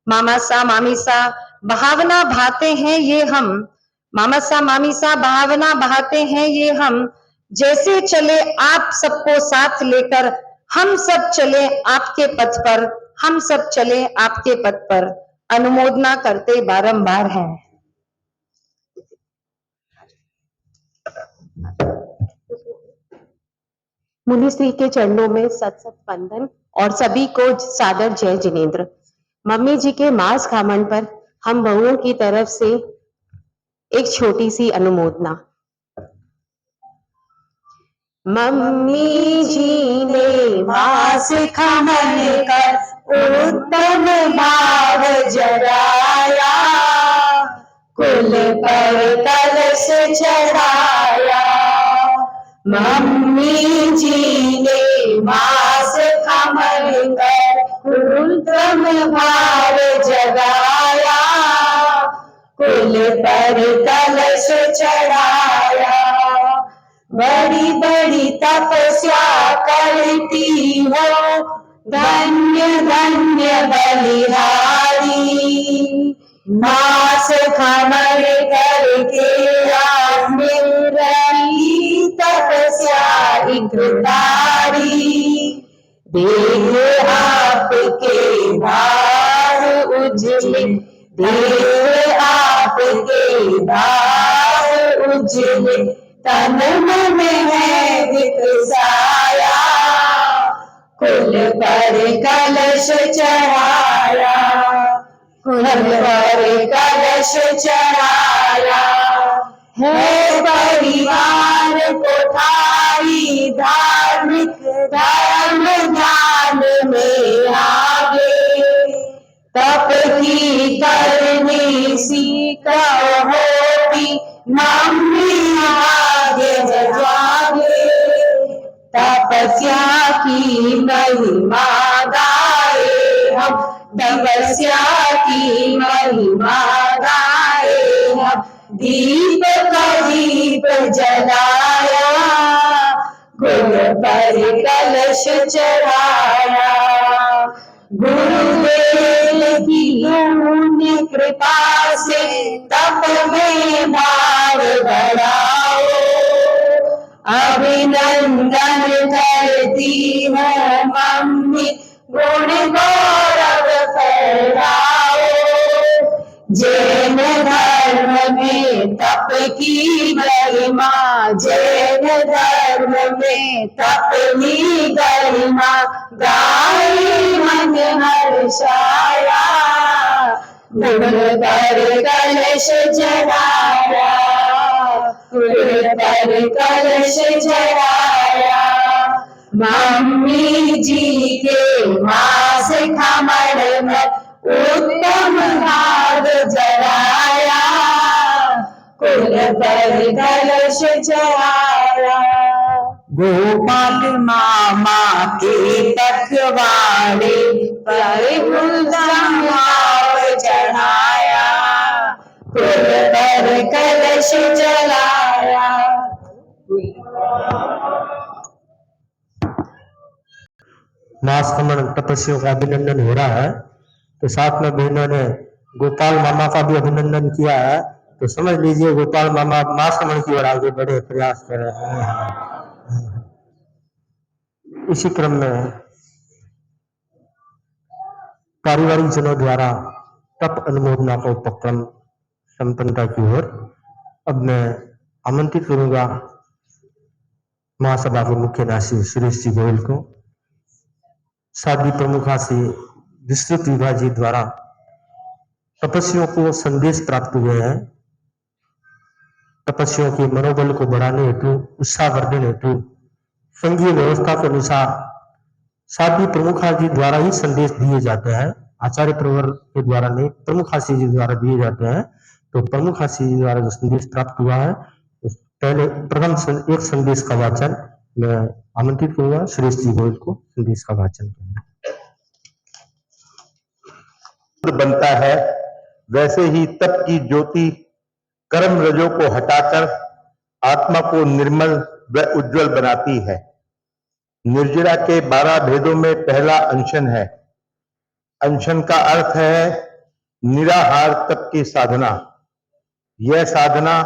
मामासा मामीसा बहावना बहाते हैं ये हम, मामासा मामीसा बहावना बहाते हैं ये हम। जैसे चले आप सबको साथ लेकर, हम सब चले आपके पथ पर, हम सब चले आपके पथ पर। अनुमोदना करते बारंबार हैं। मुनि श्री के चरणों में सत सत वंदन और सभी को सादर जय जिनेन्द्र। मम्मी जी के मास खामन पर हम बहुओं की तरफ से एक छोटी सी अनुमोदना। मम्मी जी ने मास खमन कर उत्तम भाव जगाया, कुल पर कलश चढ़ाया। मम्मी जी ने मास खमन कर उत्तम भाव जगाया, कुल पर कलश चढ़ाया। बड़ी बड़ी तपस्या करती हो, धन्य धन्य बलिहारी। मास खमन करके आज मिल रही तपस्या इकरारी। देह आपके भार उजले, देह आपके भार उजले। तन मन है दिखसाया, कुल पर कलश चढ़ाया, कुल पर कलश चढ़ाया। है परिवार कोठारी धार्मिक, धर्म ध्यान में आगे। तप की करनी सीखा होती मम्मी आगे जागे। तपस्या की महिमा गाए हम, तपस्या की महिमा गाए हम। दीप का दीप जलाया, गुरु पर कलश चढ़ाया। गुरुदेव की पुण्य कृपा से तप में भाव बढ़ाओ। अभिनंदन करती है मम्मी, गुण गौरव फैलाओ। जैन धर्म में तप की गरिमा, जैन धर्म में तपनी गरिमा, गाई मन हर्षाया, गुण पर कलश जलाया, गुण पर कलश जलाया। मम्मी जी के मास खमण में उत्तम भाग जलाया, कुल पर कलश जलाया। गोपाल मामा के पखवाड़े पर चढ़ाया, कुल पर कलश जलाया। मास खमन तपस्वियों का अभिनंदन हो रहा है, तो साथ में बहनों ने गोपाल मामा का भी अभिनंदन किया है। तो समझ लीजिए गोपाल मामा मास खमन की ओर आगे बढ़े प्रयास कर रहे हैं। इसी क्रम में पारिवारिक जनों द्वारा तप अनुमोदना का उपक्रम संपन्नता की ओर। अब मैं आमंत्रित करूंगा महासभा के मुख्य न्यासी सुरेश जी गोयल को। साध्वी प्रमुखा से विस्तृत विभाग जी द्वारा तपस्वियों को संदेश प्राप्त हुए हैं। तपस्वियों के मनोबल को बढ़ाने हेतु, उत्साहवर्धन हेतु संघीय व्यवस्था के अनुसार साध्वी प्रमुखा जी द्वारा ही संदेश दिए जाते हैं, आचार्य प्रवर के द्वारा नहीं, प्रमुखासी जी द्वारा दिए जाते हैं। तो प्रमुखासी जी द्वारा जो संदेश प्राप्त हुआ है, पहले प्रथम एक संदेश का वाचन मैं आमंत्रित करूंगा सुरेश जी गोयल को संदेश का वाचन करना। बनता है वैसे ही तप की ज्योति कर्म रजों को हटाकर आत्मा को निर्मल व उज्जवल बनाती है। निर्जरा के 12 भेदों में पहला अनशन है। अनशन का अर्थ है निराहार तप की साधना। यह साधना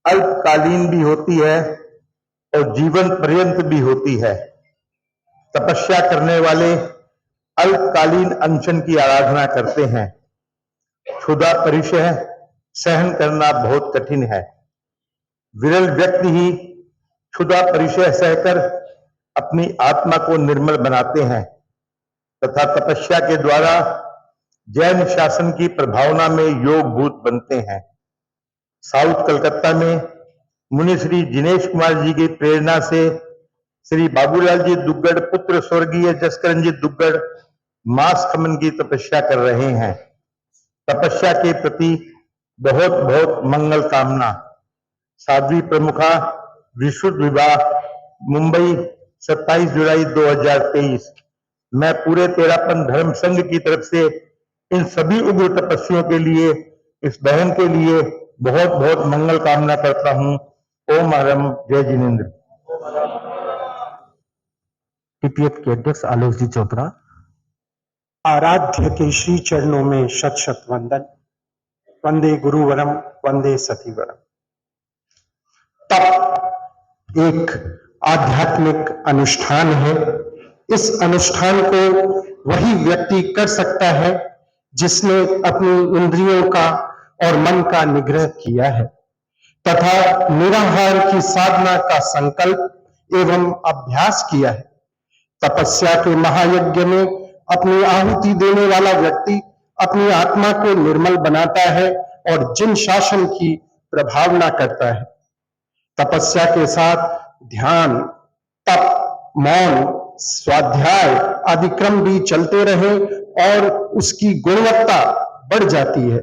अल्पकालीन भी होती है और जीवन पर्यंत भी होती है। तपस्या करने वाले अल्पकालीन अनशन की आराधना करते हैं। क्षुधा परिचय सहन करना बहुत कठिन है। विरल व्यक्ति ही क्षुधा परिचय सहकर अपनी आत्मा को निर्मल बनाते हैं तथा तपस्या के द्वारा जैन शासन की प्रभावना में योगभूत बनते हैं। साउथ कलकत्ता में मुनि श्री जिनेश कुमार जी की प्रेरणा से श्री बाबूलाल जी दुग्गड़ पुत्र स्वर्गीय जसकरंजी दुग्गड़ मास खमन की तपस्या कर रहे हैं। तपस्या के प्रति बहुत बहुत मंगल कामना। साध्वी प्रमुखा विशुद्ध विवाह मुंबई 27 जुलाई 2023। मैं पूरे तेरापन धर्म संघ की तरफ से इन सभी उग्र तपस्वियों के लिए, इस बहन के लिए बहुत बहुत मंगल कामना करता हूं। ओम हरम जय जिनेन्द्र। टीपीएफ के अध्यक्ष आलोक जी चोपड़ा। आराध्य के श्री चरणों में शत शत वंदन। वंदे गुरुवरम वंदे सतीवरम। तप एक आध्यात्मिक अनुष्ठान है। इस अनुष्ठान को वही व्यक्ति कर सकता है जिसने अपनी इंद्रियों का और मन का निग्रह किया है तथा निराहार की साधना का संकल्प एवं अभ्यास किया है। तपस्या के महायज्ञ में अपनी आहुति देने वाला व्यक्ति अपनी आत्मा को निर्मल बनाता है और जिन शासन की प्रभावना करता है। तपस्या के साथ ध्यान, तप, मौन, स्वाध्याय आदि क्रम भी चलते रहे और उसकी गुणवत्ता बढ़ जाती है।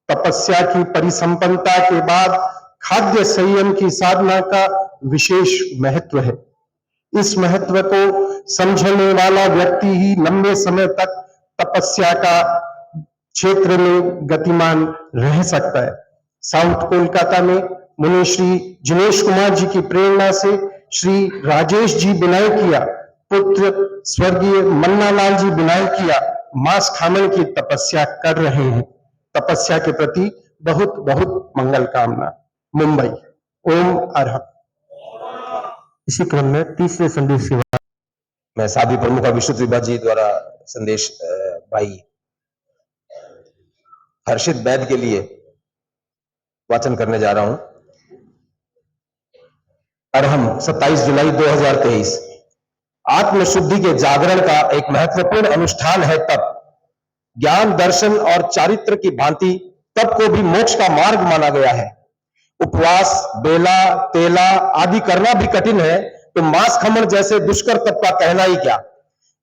तपस्या की परिसंपन्नता के बाद खाद्य संयम की साधना का विशेष महत्व है। इस महत्व को समझने वाला व्यक्ति ही लंबे समय तक तपस्या का क्षेत्र में गतिमान रह सकता है। साउथ कोलकाता में मुनि श्री जिनेश कुमार जी की प्रेरणा से श्री राजेश जी बिनायकिया पुत्र स्वर्गीय मन्नालाल जी बिनायकिया मास खामन की तपस्या कर रहे हैं। तपस्या के प्रति बहुत बहुत मंगल कामना। मुंबई। ओम अरहत। इसी क्रम में तीसरे संदेश के बाद मैं साध्वी प्रमुखा विश्रुत विभा जी द्वारा संदेश भाई हर्षित बैद के लिए वाचन करने जा रहा हूं। अरहम 27 जुलाई 2023। आत्मशुद्धि के जागरण का एक महत्वपूर्ण अनुष्ठान है तप। ज्ञान, दर्शन और चारित्र की भांति तप को भी मोक्ष का मार्ग माना गया है। उपवास, बेला, तेला आदि करना भी कठिन है, तो मांस खमन जैसे दुष्कर तप का कहना ही क्या।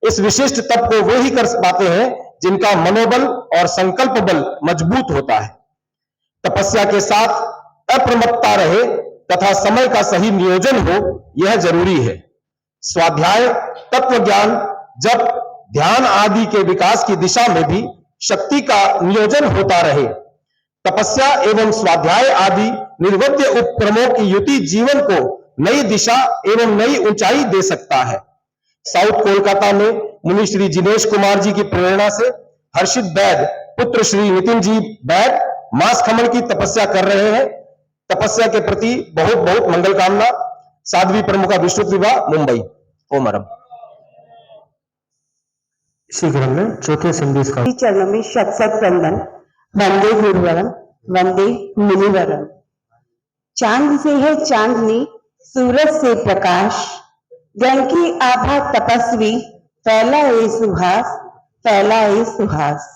इस विशिष्ट तप को वो ही कर पाते हैं जिनका मनोबल और संकल्प बल मजबूत होता है। तपस्या के साथ अप्रमत्तता रहे तथा समय का सही नियोजन हो, यह जरूरी है। स्वाध्याय, तत्व ज्ञान, जप, ध्यान आदि के विकास की दिशा में भी शक्ति का नियोजन होता रहे। तपस्या एवं स्वाध्याय आदि निर्वध्य उपक्रमों की युति जीवन को नई दिशा एवं नई ऊंचाई दे सकता है। साउथ कोलकाता में मुनि श्री जिनेश कुमार जी की प्रेरणा से हर्षित वैद्य पुत्र श्री नितिन जी वैद्य मांस खमन की तपस्या कर रहे हैं। तपस्या के प्रति बहुत बहुत मंगल कामना। साध्वी प्रमुखा विश्रुत विवाह, मुंबई। ओम अरम। इसी क्रम में चौथे संदेश का चरणों में शत शत वंदन। वंदे गुरुवरम, वंदे मुनिवरम। चांद से है चांदनी, सूरज से प्रकाश, गण की आभा तपस्वी, फैला ए सुहास, फैला ए सुहास।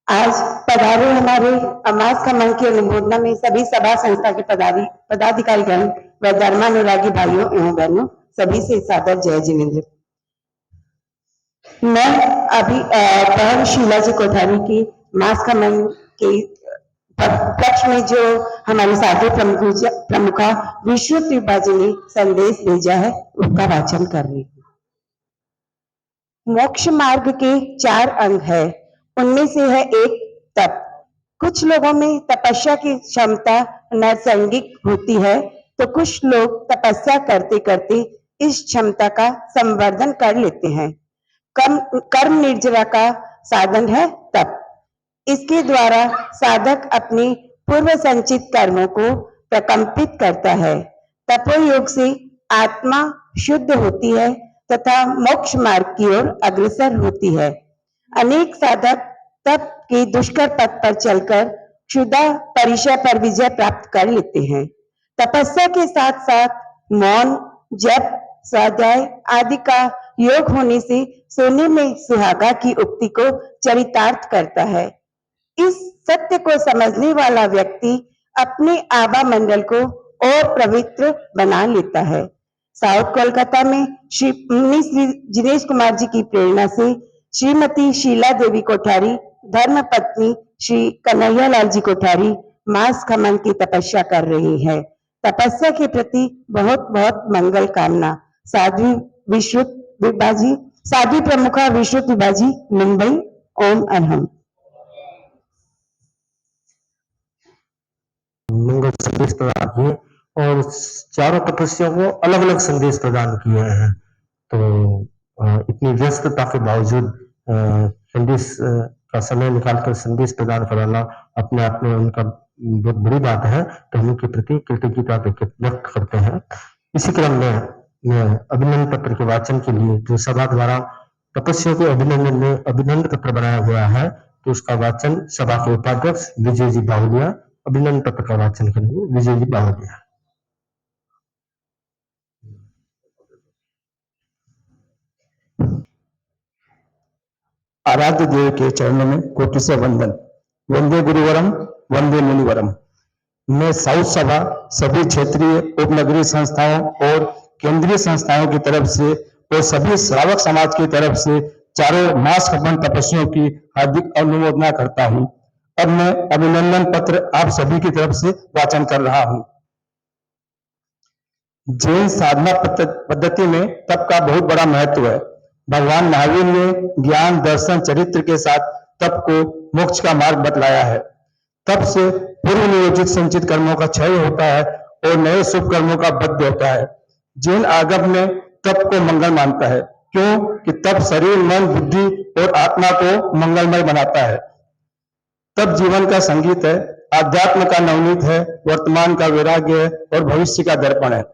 आज पधारे हमारे मास खमन की अनुमोदना में सभी सभा संस्था के पदाधिकारीगण व धर्मानुरागी भाइयों एवं बहनों, सभी से सादर जय जिनेन्द्र। मैं अभी बहन शीला जी कोठारी की मास खमन के पक्ष में जो हमारे साधु प्रमुखा विश्रुत विभा जी ने संदेश भेजा है, उसका वाचन कर रही हूँ। मोक्ष मार्ग के 4 अंग है, उनमें से है एक तप। कुछ लोगों में तपस्या की क्षमता नैसर्गिक होती है, तो कुछ लोग तपस्या करते करते इस क्षमता का संवर्धन कर लेते हैं। कर्म निर्जरा का साधन है तप। इसके द्वारा साधक अपने पूर्व संचित कर्मों को प्रकंपित करता है। तपोयोग से आत्मा शुद्ध होती है तथा मोक्ष मार्ग की ओर अग्रसर होती है। अनेक साधक तप के दुष्कर पथ पर चलकर क्षुधा परिचय पर विजय प्राप्त कर लेते हैं। तपस्या के साथ साथ मौन, जप, स्वाध्याय आदि का योग होने से सोने में सुहागा की उक्ति को चरितार्थ करता है। इस सत्य को समझने वाला व्यक्ति अपने आभा मंडल को और पवित्र बना लेता है। साउथ कोलकाता में श्री जिनेश कुमार जी की प्रेरणा से श्रीमती शीला देवी कोठारी, धर्म पत्नी श्री कन्हैया लाल जी कोठारी मास खमन की तपस्या कर रही है। तपस्या के प्रति बहुत बहुत मंगल कामना। साध्वी विश्रुत विभा जी, साध्वी प्रमुखा विश्रुत विभा जी, मुंबई। ओम अरहम। मंगल संदेश प्रदान किए और चारों तपस्या को अलग अलग संदेश प्रदान किए हैं। तो इतनी व्यस्तता के बावजूद संदेश का समय निकालकर संदेश प्रदान कराना अपने आप में उनका बहुत बड़ी बात है, तो हम उनके प्रति कृतज्ञता व्यक्त करते हैं। इसी क्रम में मैं अभिनंदन पत्र के वाचन के लिए जो सभा द्वारा तपस्या के अभिनंदन में अभिनंदन पत्र बनाया गया है, तो उसका वाचन सभा के उपाध्यक्ष विजय जी बाहुलिया अभिनंदन पत्र का वाचन करेंगे। विजय जी बाहुलिया। आराध्य देव के चरणों में कोटि से वंदन। वंदे गुरुवरम, वंदे मुनिवरम। मैं साउथ सभा सभी क्षेत्रीय उपनगरीय संस्थाओं और केंद्रीय संस्थाओं की तरफ से और सभी श्रावक समाज की तरफ से चारों मास खमन तपस्वियों की हार्दिक अनुमोदना करता हूं। अब मैं अभिनंदन पत्र आप सभी की तरफ से वाचन कर रहा हूं। जैन साधना पद्धति में तप का बहुत बड़ा महत्व है। भगवान महावीर ने ज्ञान, दर्शन, चरित्र के साथ तप को मोक्ष का मार्ग बतलाया है। तप से पूर्व नियोजित संचित कर्मों का क्षय होता है और नए शुभ कर्मों का वध होता है। जैन आगम में तप को मंगल मानता है, क्योंकि तप शरीर, मन, बुद्धि और आत्मा को मंगलमय बनाता है। तप जीवन का संगीत है, आध्यात्म का नवनीत है, वर्तमान का वैराग्य है और भविष्य का दर्पण है।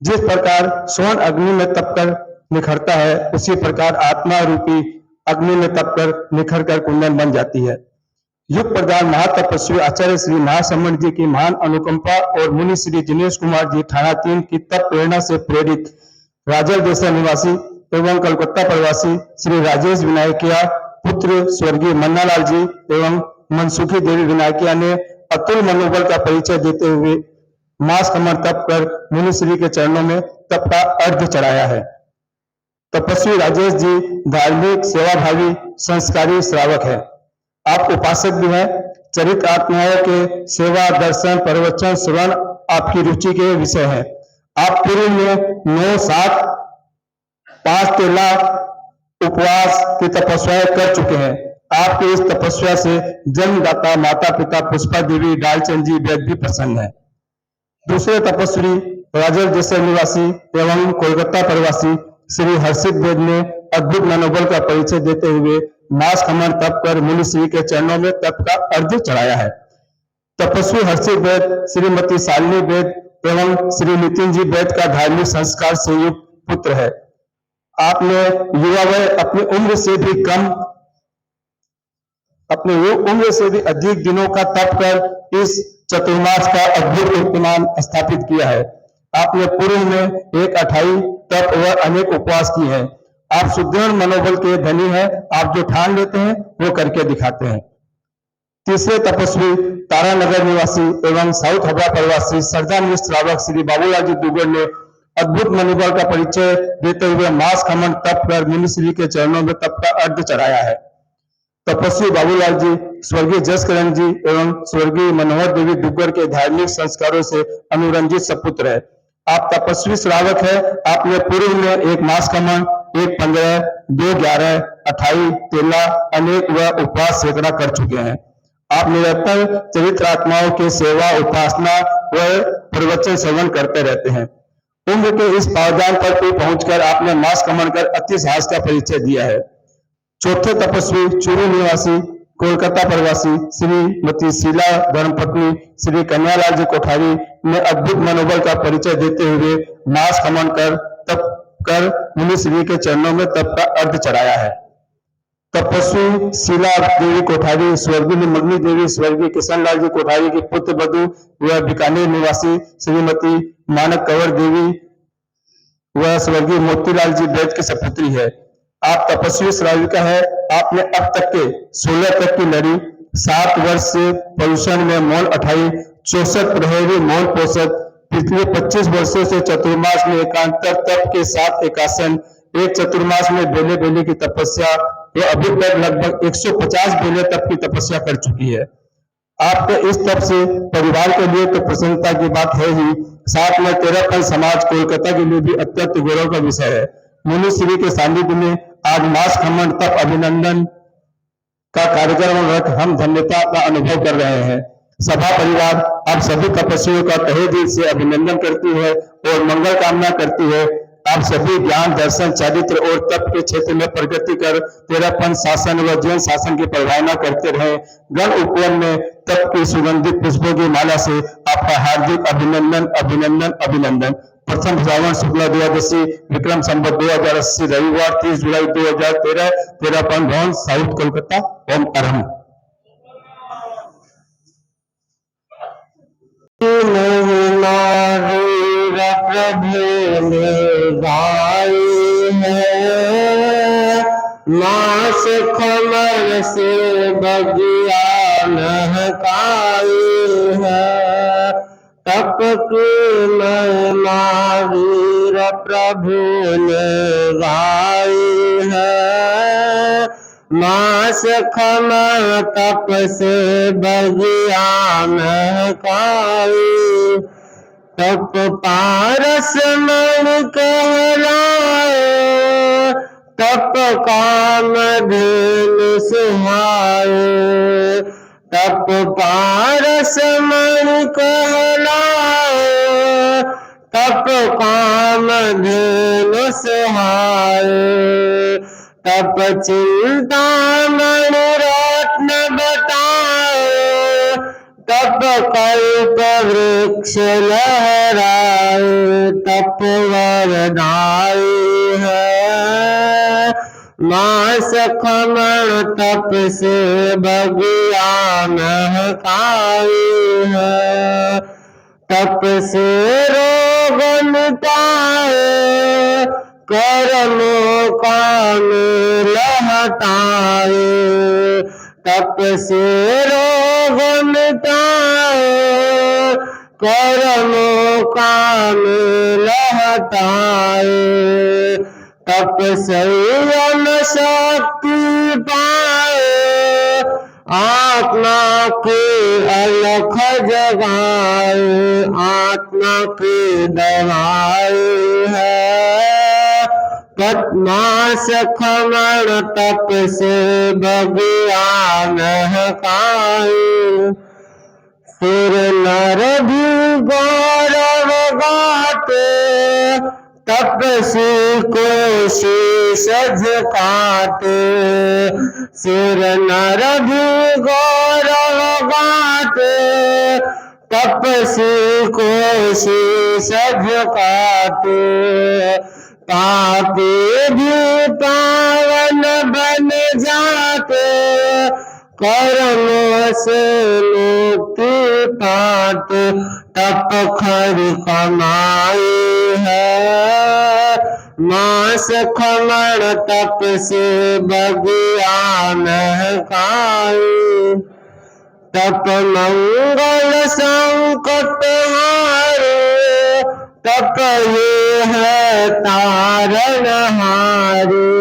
जिस प्रकार स्वर्ण अग्नि में तपकर निखरता है, उसी प्रकार आत्मा रूपी अग्नि में तपकर निखर कर कुंदन बन जाती है। युग प्रधान महातपस्वी आचार्य श्री महासमण जी की महान अनुकंपा और मुनि श्री जिनेश कुमार जी थाना 3 की तप प्रेरणा से प्रेरित राजल देसा निवासी एवं कलकत्ता प्रवासी श्री राजेश विनायकिया पुत्र स्वर्गीय मन्नालाल जी एवं मनसुखी देवी विनायकिया ने अतुल मनोबल का परिचय देते हुए मास कमर तप कर मुनि श्री के चरणों में तप का अर्घ्य चढ़ाया है। तपस्वी राजेश जी धार्मिक सेवाभावी संस्कारी श्रावक है। आप उपासक भी हैं। चरित्र आत्माओं के सेवा दर्शन प्रवचन श्रवण आपकी रुचि के विषय है। आप पूर्व में 9, 7, 5 तेला उपवास की तपस्याएं कर चुके हैं। आपकी इस तपस्या से जन्मदाता माता पिता पुष्पा देवी डालचंद जी वैद्य भी प्रसन्न है। दूसरे तपस्वी राजल देसर निवासी एवं कोलकाता प्रवासी श्री हर्षित वेद ने अद्भुत मनोबल का परिचय देते हुए मास खमन तप कर मुनि श्री के चरणों में तप का अर्घ्य चढ़ाया है। तपस्वी हर्षित वेद श्रीमती शालिनी वेद एवं श्री नितिन जी वेद का धार्मिक संस्कार से युक्त पुत्र है। आपने युवा वय अपनी उम्र से भी अधिक दिनों का तप कर इस चतुर्मास का अद्भुत कीर्तिमान स्थापित किया है। आपने पूर्व में एक 28 तप व अनेक उपवास किए हैं। आप सुदृढ़ मनोबल के धनी हैं। आप जो ठान लेते हैं वो करके दिखाते हैं। तीसरे तपस्वी तारानगर निवासी एवं साउथ हबड़ा प्रवासी श्रद्धानिष्ठ श्रावक श्री बाबूलाल जी दुगर ने अद्भुत मनोबल का परिचय देते हुए मास खमन तप कर मुनि श्री के चरणों में तप का अर्घ्य चढ़ाया है। तपस्वी बाबूलाल जी स्वर्गीय जसकरण जी एवं स्वर्गीय मनोहर देवी दुग्गर के धार्मिक संस्कारों से अनुरंजित सपुत्र है। आप तपस्वी श्रावक है। आपने पूर्व में एक मास खमन, एक 15, 2, 11, 28 तेला अनेक व उपवास सैकड़ा कर चुके हैं। आप निरंतर चरित्र आत्माओं के सेवा उपासना व प्रवचन श्रवण करते रहते हैं। उम्र के इस पावदान पर भी पहुंचकर आपने मास खमन कर अति साहस का परिचय दिया है। चौथे तपस्वी चूरू निवासी कोलकाता प्रवासी श्रीमती शीला धर्मपत्नी श्री कन्यालाल जी कोठारी ने अद्भुत मनोबल का परिचय देते हुए मास खमन कर तप कर मुनि श्री के चरणों में तप का अर्घ्य चढ़ाया है। तपस्वी शीला देवी कोठारी स्वर्गीय मगनी देवी स्वर्गीय किशनलाल जी कोठारी की पुत्र बधू व बीकानेर निवासी श्रीमती मानक कंवर देवी व स्वर्गीय मोतीलाल जी वैद्य की सपुत्री है। आप तपस्वी श्राविका है। आपने अब तक के 16 तक की लड़ी 7 वर्ष से प्रदूषण में मौन 28 64 प्रहरी मौन पोषक पिछले 25 वर्षों से चतुर्मास में एकांतर तप के साथ एकासन एक चतुर्मास में बेले बेले की तपस्या वो अभी तक लगभग 150 बेले तप की तपस्या कर चुकी है। आपके इस तप से परिवार के लिए तो प्रसन्नता की बात है ही, साथ में तेरापन समाज कोलकाता के लिए भी अत्यंत गौरव का विषय है। मुनि श्री के सानिध्य में आज मास खमन तप अभिनंदन का कार्यक्रम रख हम धन्यता का अनुभव कर रहे हैं। सभा परिवार आप सभी तपस्वियों का तहे दिल से अभिनंदन करती है और मंगल कामना करती है। आप सभी ज्ञान दर्शन चरित्र और तप के क्षेत्र में प्रगति कर तेरापन शासन व जीवन शासन की परिभावना करते रहे। गण उपवन में तप की सुगंधित पुष्पों की माला से आपका हार्दिक अभिनंदन अभिनंदन अभिनंदन। प्रथम श्रावण शुक्ला द्वादशी विक्रम संवत 2080 रविवार 30 जुलाई 2013 तेरापन भवन साउथ कोलकाता। ओम अरहम। प्रभु ने गाई है मास खमर से बगिया महकाई है। तप की महिमा वीर प्रभु ने गाई है मास खमर तप से बगिया महकाई। तप पारस मन कहलाए तप काम धीन सुहाए। तप पारस मन कहलाए तप काम धीन सुहाए। तप चिंता मन रत्न बताए तप कल्प वृक्ष लहराए। तप वरदाई है मास खमण तप से बगिया महकाई है। तप से रोग मिटाए कर्मों का मेल हटाए। तप से रोग मिटाए कर्मों का मेल हटाए। तप संयम शक्ति पाए आत्मा के अलख जगाए। आत्मा की दवाई है मास खमण तप से बगिया महकाई। फिर नर भी गौरव गाते तपस्वी को शीश झुकाते। सिर नर भी गौरव गाते तपस्वी को शीश झुकाते। पापी भी पावन बन जाते कर्मों से मुक्ति पाते। तप खरी कमाई है मास खमण तप से बगिया महकाई। तप मंगल संकट हारे तप ये है तारण हारे।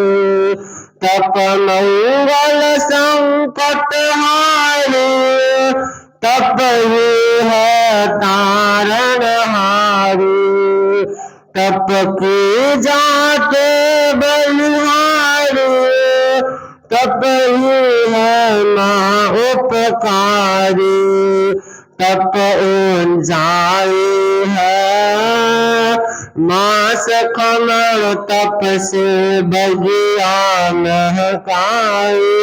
तप मंगल संकट हारे तप ये है तारण हारे। तप की जाते बलिहारी तप ही है माँ उपकारी। तप ऊंचाई है मास खमण तप से बगिया महकाई।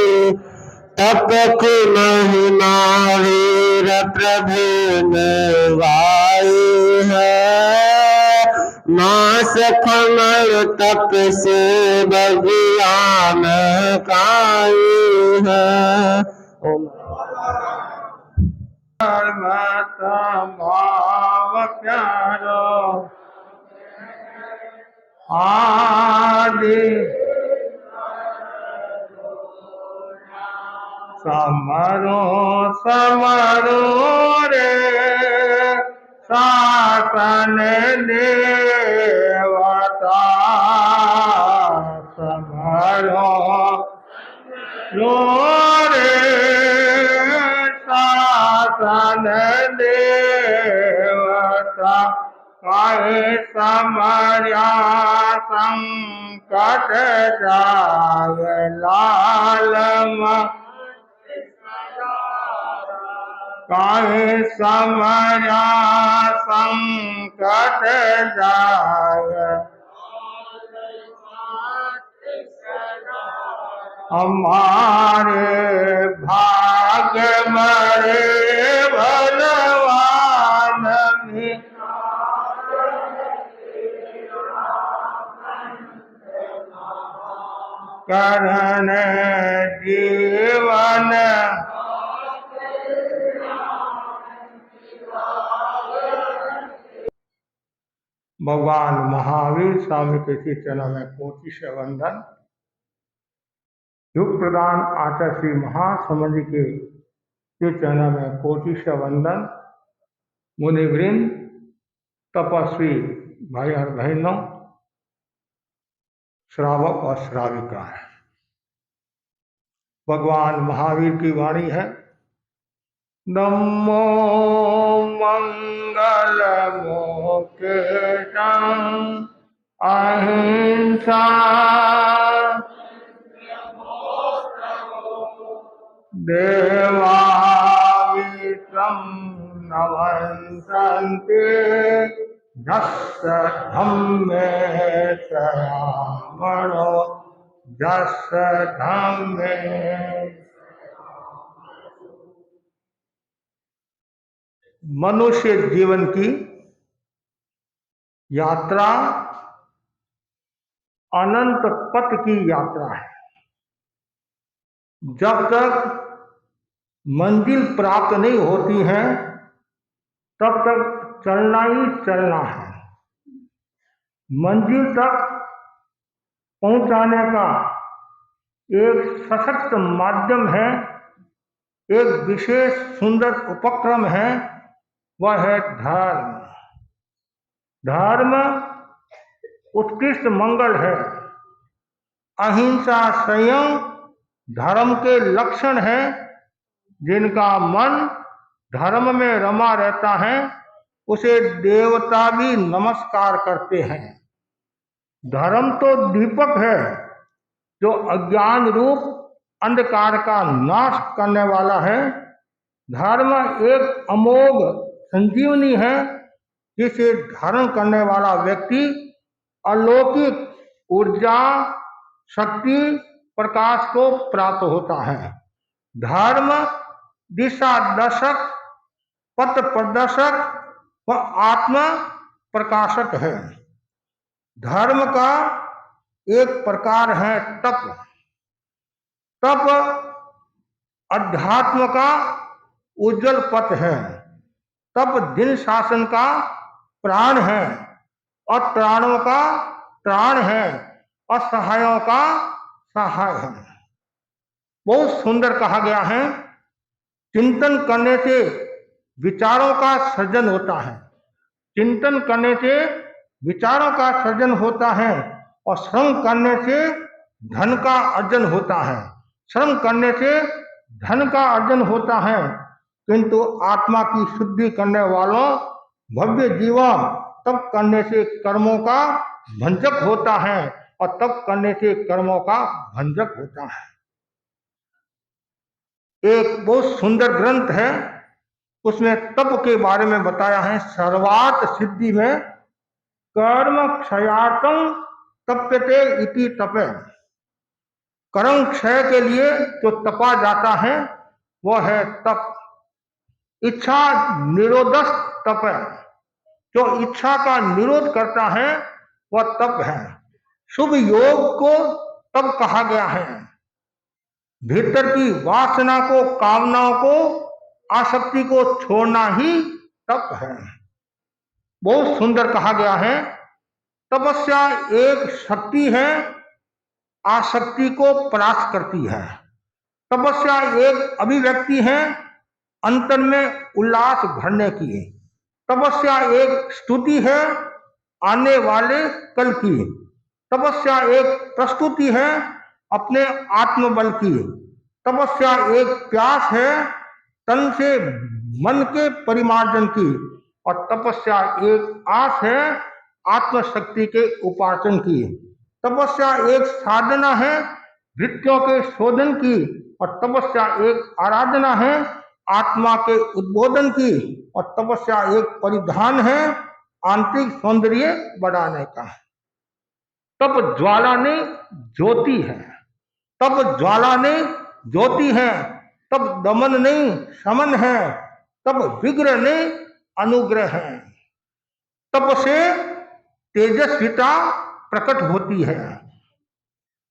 तप की महिमा वीर प्रभु ने गाई है मास खमण तप से बगिया महकाई है। भाव प्यारो आदि समरो समरो रे शासन देवता। समरो रे शासन देवता। काहे समर्या संकट जाग लालम। काहे समर्या संकट जाग हमारे भाग मरे बलवान भी। करण जीवन भगवान महावीर स्वामी के श्री चरणों में कोटि से वंदन। युग प्रदान आचार्य श्री महासमंद के श्री चरणों में कोटि से वंदन। मुनिवृंद तपस्वी भाई और बहनों श्रावक और श्राविका है। भगवान महावीर की वाणी है नमो मंगल मोक्षं अहिंसा देवावित्रं नमन्ते जस्य धम्मे शयामणो जस्य धम्मे। मनुष्य जीवन की यात्रा अनंत पथ की यात्रा है। जब तक मंजिल प्राप्त नहीं होती है तब तक चलना ही चलना है। मंजिल तक पहुंचाने का एक सशक्त माध्यम है, एक विशेष सुंदर उपक्रम है, वह है धर्म। धर्म उत्कृष्ट मंगल है। अहिंसा, संयम धर्म के लक्षण है। जिनका मन धर्म में रमा रहता है उसे देवता भी नमस्कार करते हैं। धर्म तो दीपक है जो अज्ञान रूप अंधकार का नाश करने वाला है। धर्म एक अमोघ संजीवनी है जिसे धारण करने वाला व्यक्ति अलौकिक ऊर्जा, शक्ति, प्रकाश को प्राप्त होता है। धर्म दिशा दर्शक, पथ प्रदर्शक व आत्मा प्रकाशक है। धर्म का एक प्रकार है तप। तप अध्यात्म का उज्जवल पथ है। तप दिन शासन का प्राण है और प्राणों का प्राण है और सहायों का सहाय है। बहुत सुंदर कहा गया है, चिंतन करने से विचारों का सृजन होता है। चिंतन करने से विचारों का सृजन होता है और श्रम करने से धन का अर्जन होता है। श्रम करने से धन का अर्जन होता है, किंतु आत्मा की शुद्धि करने वालों भव्य जीवन तप करने से कर्मों का भंजक होता है और तप करने से कर्मों का भंजक होता है। एक बहुत सुंदर ग्रंथ है, उसमें तप के बारे में बताया है। सर्वार्थ सिद्धि में कर्म क्षयार्थम तप्यते इति तपे। कर्म क्षय के लिए जो तपा जाता है वह है तप। इच्छा निरोधस तप है। जो इच्छा का निरोध करता है वह तप है। शुभ योग को तप कहा गया है। भीतर की वासना को, कामनाओं को, आसक्ति को छोड़ना ही तप है। बहुत सुंदर कहा गया है, तपस्या एक शक्ति है, आसक्ति को परास्त करती है। तपस्या एक अभिव्यक्ति है, अंतर में उल्लास भरने की। तपस्या एक स्तुति है, आने वाले कल की। तपस्या एक प्रस्तुति है, अपने आत्मबल की। तपस्या एक प्यास है, तन से मन के परिमार्जन की। और तपस्या एक आस है, आत्मशक्ति के उपार्जन की। तपस्या एक साधना है, वृत्तियों के शोधन की। और तपस्या एक आराधना है, आत्मा के उद्बोधन की। और तपस्या एक परिधान है, आंतरिक सौंदर्य बढ़ाने का। तप ज्वाला ने ज्योति है। तप ज्वाला ने ज्योति है। तप दमन नहीं शमन है। तप विग्रह ने अनुग्रह है। तप से तेजस्विता प्रकट होती है।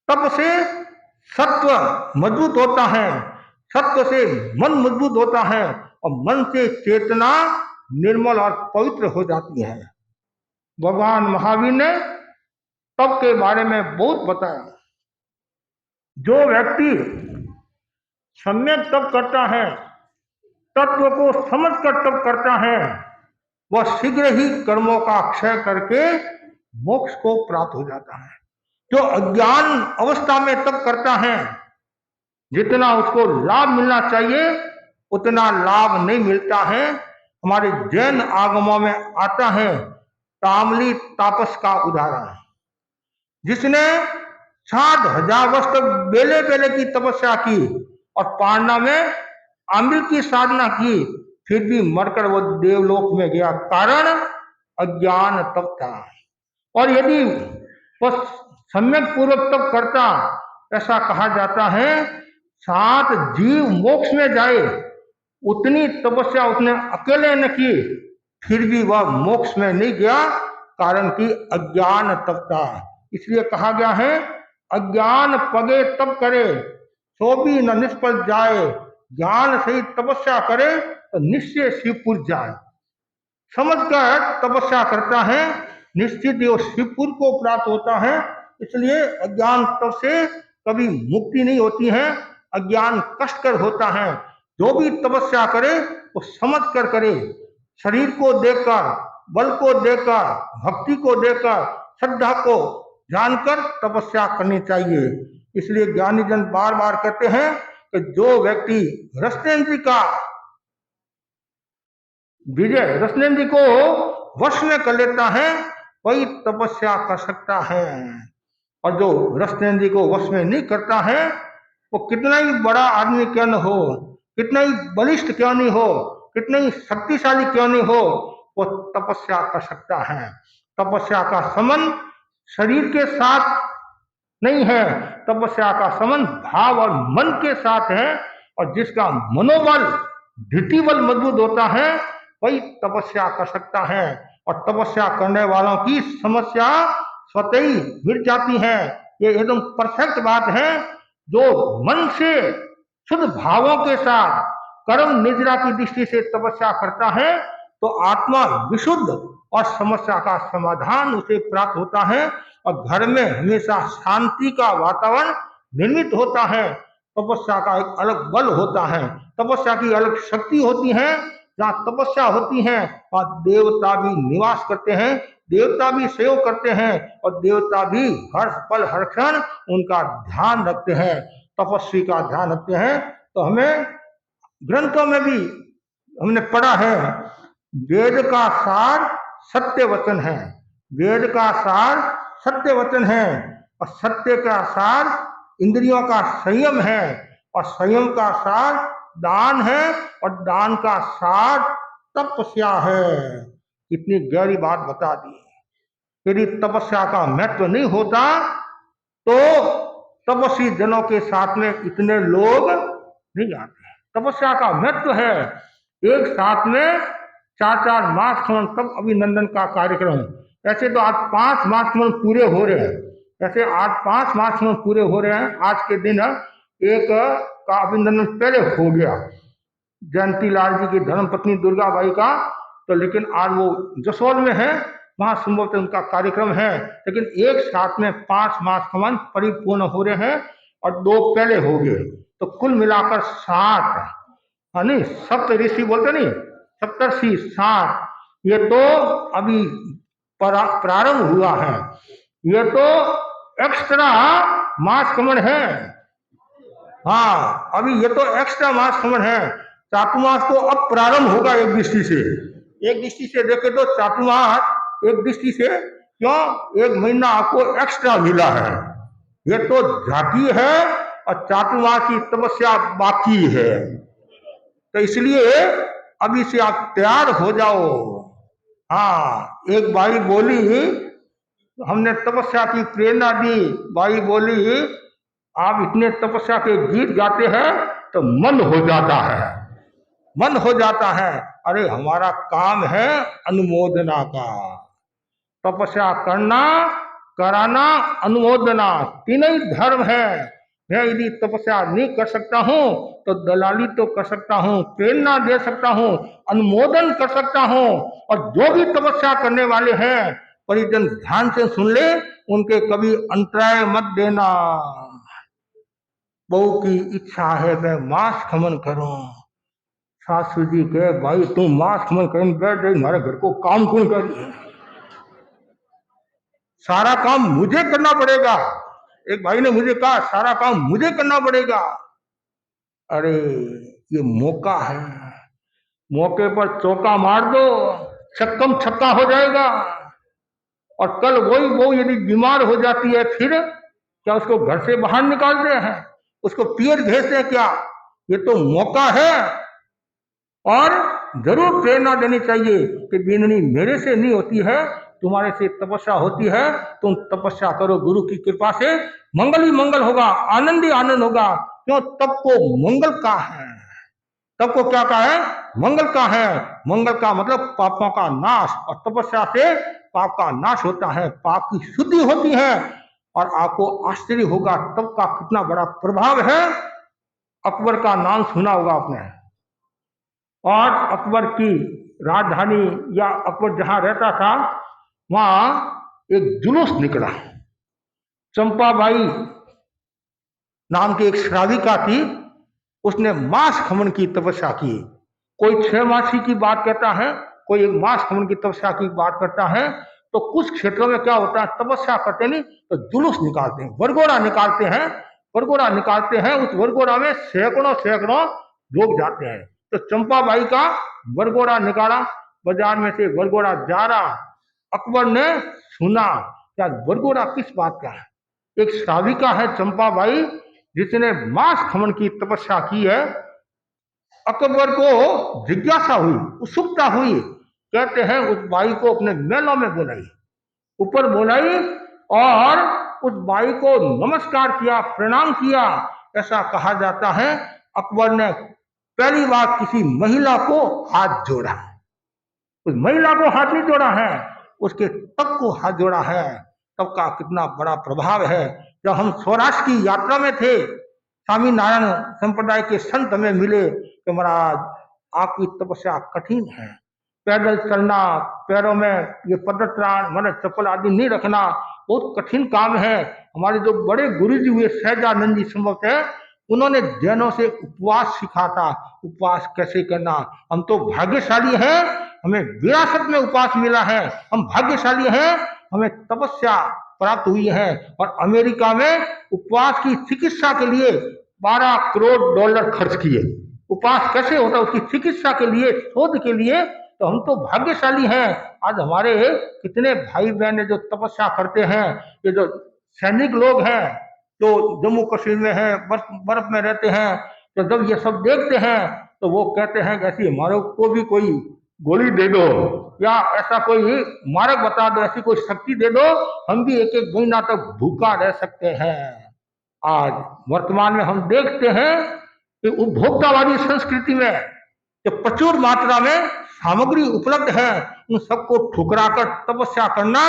तप से सत्व मजबूत होता है। सत्व से मन मजबूत होता है और मन से चेतना निर्मल और पवित्र हो जाती है। भगवान महावीर ने तप के बारे में बहुत बताया। जो व्यक्ति सम्यक तप करता है, तत्व को समझकर तप करता है, वह शीघ्र ही कर्मों का क्षय करके मोक्ष को प्राप्त हो जाता है। जो अज्ञान अवस्था में तप करता है, जितना उसको लाभ मिलना चाहिए उतना लाभ नहीं मिलता है। हमारे जैन आगमों में आता है तामली तापस का उदाहरण, जिसने 7,000 वर्ष तक बेले बेले की तपस्या की और पारना में अमृत की साधना की, फिर भी मरकर वो देवलोक में गया। कारण अज्ञान तप था। और यदि वह सम्यक पूर्वक तप करता, ऐसा कहा जाता है 7 जीव मोक्ष में जाए, उतनी तपस्या उसने अकेले न की, फिर भी वह मोक्ष में नहीं गया, कारण कि अज्ञान तप था। इसलिए कहा गया है अज्ञान पगे तप करे, सो भी न निष्फल जाए, ज्ञान से ही तपस्या करे तो निश्चय शिवपुर जाए। समझ कर तपस्या करता है, निश्चित वो शिवपुर को प्राप्त होता है। इसलिए अज्ञान तप से कभी मुक्ति नहीं होती है, अज्ञान कष्टकर होता है। जो भी तपस्या करे वो समझ कर करे, शरीर को देकर, बल को देकर, भक्ति को देकर, श्रद्धा को जानकर तपस्या करनी चाहिए। इसलिए ज्ञानी जन बार बार कहते हैं कि जो व्यक्ति रसनेन्द्रिय का विजय, रसनेन्द्रिय को वश में कर लेता है, वही तपस्या कर सकता है। और जो रसनेन्द्रिय को वश में नहीं करता है, वो कितना ही बड़ा आदमी क्यों न हो, कितना ही बलिष्ठ क्यों नहीं हो, कितना ही शक्तिशाली क्यों नहीं हो, वो तपस्या कर सकता है। तपस्या का संबंध शरीर के साथ नहीं है, तपस्या का संबंध भाव और मन के साथ है। और जिसका मनोबल, धृति बल मजबूत होता है, वही तपस्या कर सकता है। और तपस्या करने वालों की समस्या स्वतः ही मिट जाती है। ये एकदम परफेक्ट बात है। जो मन से शुद्ध भावों के साथ कर्म निद्रा की दृष्टि से तपस्या करता है, तो आत्मा विशुद्ध और समस्या का समाधान उसे प्राप्त होता है। और घर में हमेशा शांति का वातावरण निर्मित होता है। तपस्या का एक अलग बल होता है, तपस्या की अलग शक्ति होती है। जहाँ तपस्या होती है वहाँ देवता भी निवास करते हैं, देवता भी सहयोग करते हैं, और देवता भी हर पल हर क्षण उनका ध्यान रखते हैं, तपस्वी का ध्यान रखते हैं। तो हमें ग्रंथों में भी हमने पढ़ा है, वेद का सार सत्य वचन है, वेद का सार सत्य वचन है, और सत्य का सार इंद्रियों का संयम है, और संयम का सार दान है, और दान का सार तपस्या है। इतनी गहरी बात बता दी। यदि तपस्या का महत्व नहीं होता तो तपस्वी जनों के साथ में इतने लोग नहीं आते। तपस्या का महत्व है। एक साथ में 4-4 मास खमन तप अभिनंदन का कार्यक्रम। ऐसे तो आज 5 मास खमन पूरे हो रहे हैं, ऐसे आज 5 मास खमन पूरे हो रहे हैं। आज के दिन एक का अभिनंदन पहले हो गया, जयंती लाल जी की धर्मपत्नी दुर्गा बाई का, तो लेकिन आज वो जसोल में है, वहां संभवतः उनका कार्यक्रम है। लेकिन एक साथ में 5 मास खमन परिपूर्ण हो रहे हैं, और 2 पहले हो गए, तो कुल मिलाकर 7, हाँ नहीं, सप्त ऋषि बोलते नहीं, सप्तर्षि 7। ये तो अभी प्रारंभ हुआ है, ये तो एक्स्ट्रा मास खमन है। हाँ, अभी ये तो एक्स्ट्रा मास खमन है। चातुर्मास तो अब प्रारंभ होगा। एक दृष्टि से देखे तो चातुर्मास एक दृष्टि से क्यों 1 महीना आपको एक्स्ट्रा मिला है। ये तो झांकी है और चातुर्मास की तपस्या बाकी है। तो इसलिए अभी से आप तैयार हो जाओ। हाँ, एक बाई बोली, हमने तपस्या की प्रेरणा दी। बाई बोली, आप इतने तपस्या के गीत गाते हैं तो मन हो जाता है, मन हो जाता है। अरे हमारा काम है अनुमोदना का, तपस्या करना, कराना, अनुमोदना, तीनों ही धर्म है। मैं यदि तपस्या नहीं कर सकता हूँ तो दलाली तो कर सकता हूँ, प्रेरणा दे सकता हूँ, अनुमोदन कर सकता हूँ। और जो भी तपस्या करने वाले हैं, परिजन ध्यान से सुन ले, उनके कभी अंतराय मत देना। बहू की इच्छा है मैं मास खमन करूं, सासू जी कहे भाई तुम मास खमन करने बैठ गई, हमारे घर को काम कौन करिए, सारा काम मुझे करना पड़ेगा। एक भाई ने मुझे कहा सारा काम मुझे करना पड़ेगा। अरे ये मौका है, मौके पर चौका मार दो, छक्कम छक्का हो जाएगा। और कल वही बहू यदि बीमार हो जाती है, फिर क्या उसको घर से बाहर निकालते हैं, उसको पीर भेजते हैं क्या? ये तो मौका है। और जरूर प्रेरणा देनी चाहिए कि बीननी मेरे से नहीं होती है, तुम्हारे से तपस्या होती है, तुम तपस्या करो, गुरु की कृपा से मंगल ही मंगल होगा, आनंद ही आनंद होगा। क्यों? तब को मंगल का है, तब को क्या का है? मंगल का है। मंगल का मतलब पापों का नाश, और तपस्या से पाप का नाश होता है, पाप की शुद्धि होती है। और आपको आश्चर्य होगा तब का कितना बड़ा प्रभाव है। अकबर का नाम सुना होगा आपने। और अकबर की राजधानी या अकबर जहां रहता था वहां एक जुलूस निकला। चंपाबाई नाम की एक श्राविका थी, उसने मांस खमन की तपस्या की। कोई 6 मासी की बात कहता है, कोई एक मांस खमन की तपस्या की बात करता है। तो कुछ क्षेत्रों में क्या होता है, तपस्या करते नहीं तो जुलूस निकालते हैं, वरघोड़ा निकालते हैं। वरघोड़ा निकालते हैं, उस वरघोड़ा में सैकड़ों सैकड़ों लोग जाते हैं। तो चंपाबाई का वरघोड़ा निकाला, बाजार में से वरघोड़ा जा रहा। अकबर ने सुना क्या वरघोड़ा किस बात का है। एक श्राविका है चंपाबाई, जिसने मांस खमन की तपस्या की है। अकबर को जिज्ञासा हुई, उत्सुकता हुई। कहते हैं उस बाई को अपने महलों में बुलाई, ऊपर बुलाई और उस बाई को नमस्कार किया, प्रणाम किया। ऐसा कहा जाता है अकबर ने पहली बार किसी महिला को हाथ जोड़ा। उस महिला को हाथ नहीं जोड़ा है, उसके तप को हाथ जोड़ा है। तब का कितना बड़ा प्रभाव है। जब हम सौराष्ट्र की यात्रा में थे, स्वामी नारायण संप्रदाय के संत हमें मिले कि महाराज आपकी तपस्या कठिन है, पैदल चलना, पैरों में ये पदत्राण मतलब चप्पल आदि नहीं रखना बहुत कठिन काम है। हमारे जो बड़े गुरुजी हुए सहजानंद जी संभव थे, उन्होंने जैनों से उपवास सीखा था, उपवास कैसे करना। हम तो भाग्यशाली हैं, हमें विरासत में उपवास मिला है। हम भाग्यशाली हैं, हमें तपस्या प्राप्त हुई है। और अमेरिका में उपवास की चिकित्सा के लिए $12 करोड़ खर्च किए। उपवास कैसे होता है उसकी चिकित्सा के लिए, शोध के लिए। तो हम तो भाग्यशाली हैं। आज हमारे कितने भाई बहन जो तपस्या करते हैं, ये जो सैनिक लोग हैं जो जम्मू कश्मीर में हैं, बर्फ में रहते हैं, तो जब ये सब देखते हैं तो वो कहते हैं कि ऐसी हमारे को भी कोई गोली दे दो या ऐसा कोई मार्ग बता दो, ऐसी कोई शक्ति दे दो, हम भी एक एक महीना तक भूखा रह सकते हैं। आज वर्तमान में हम देखते हैं कि उपभोक्तावादी संस्कृति में जो प्रचुर मात्रा में सामग्री उपलब्ध है, उन सबको ठुकराकर तपस्या करना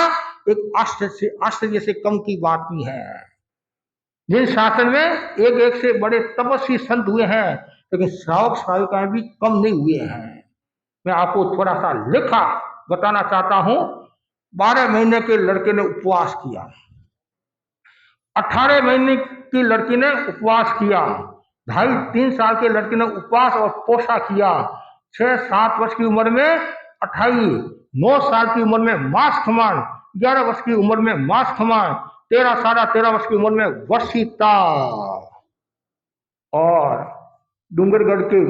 एक आश्चर्य से कम की बात नहीं है। जिन शासन में एक एक से बड़े तपस्वी संत हुए हैं, लेकिन श्रावक श्राविकाएं भी कम नहीं हुए हैं। मैं आपको थोड़ा सा लेखा बताना चाहता हूं। 12 महीने के लड़के ने उपवास किया, 18 महीने की लड़की ने उपवास किया, 2.5-3 साल के लड़के ने उपवास और पोषा किया, 6-7 वर्ष की उम्र में 28, 9 साल की उम्र में मांस खमन, 11 वर्ष की उम्र में मांस खमन, 13-13.5 वर्ष की उम्र में वर्षिता। और डूंगरगढ़ के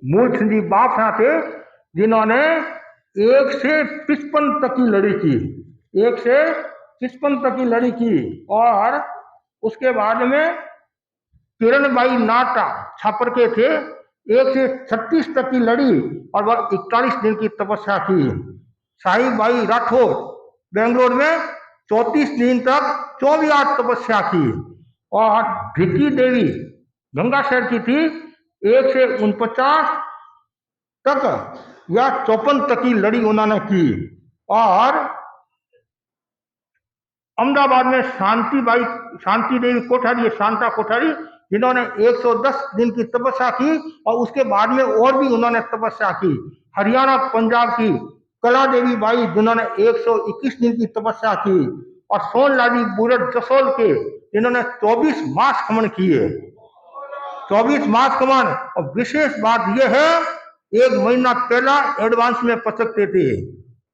मूल सिंह जी बादशाह थे, जिन्होंने 1 से 55 तक की लड़ी की, 1 से 55 तक की लड़ी की। और उसके बाद में किरणबाई नाटा छापर के थे, 1 से 36 तक की लड़ी और वह 41 दिन की तपस्या की। साईबाई राठौर बेंगलोर में 34 दिन तक 24 तपस्या की। और भिकी देवी गंगा शहर की थी, 1 से 49 तक या 54 तक की लड़ी उन्होंने की। और अहमदाबाद में शांति देवी कोठारी, शांता कोठारी, जिन्होंने 110 दिन की तपस्या की और उसके बाद में और भी उन्होंने तपस्या की। हरियाणा पंजाब की कला देवी बाई, जिन्होंने 121 दिन की तपस्या की। और सोनलाली बुरट जसोल के, जिन्होंने 24 मास खमन किए, 24 मास खमन। और विशेष बात यह है, 1 महीना पहला एडवांस में पचकते थे।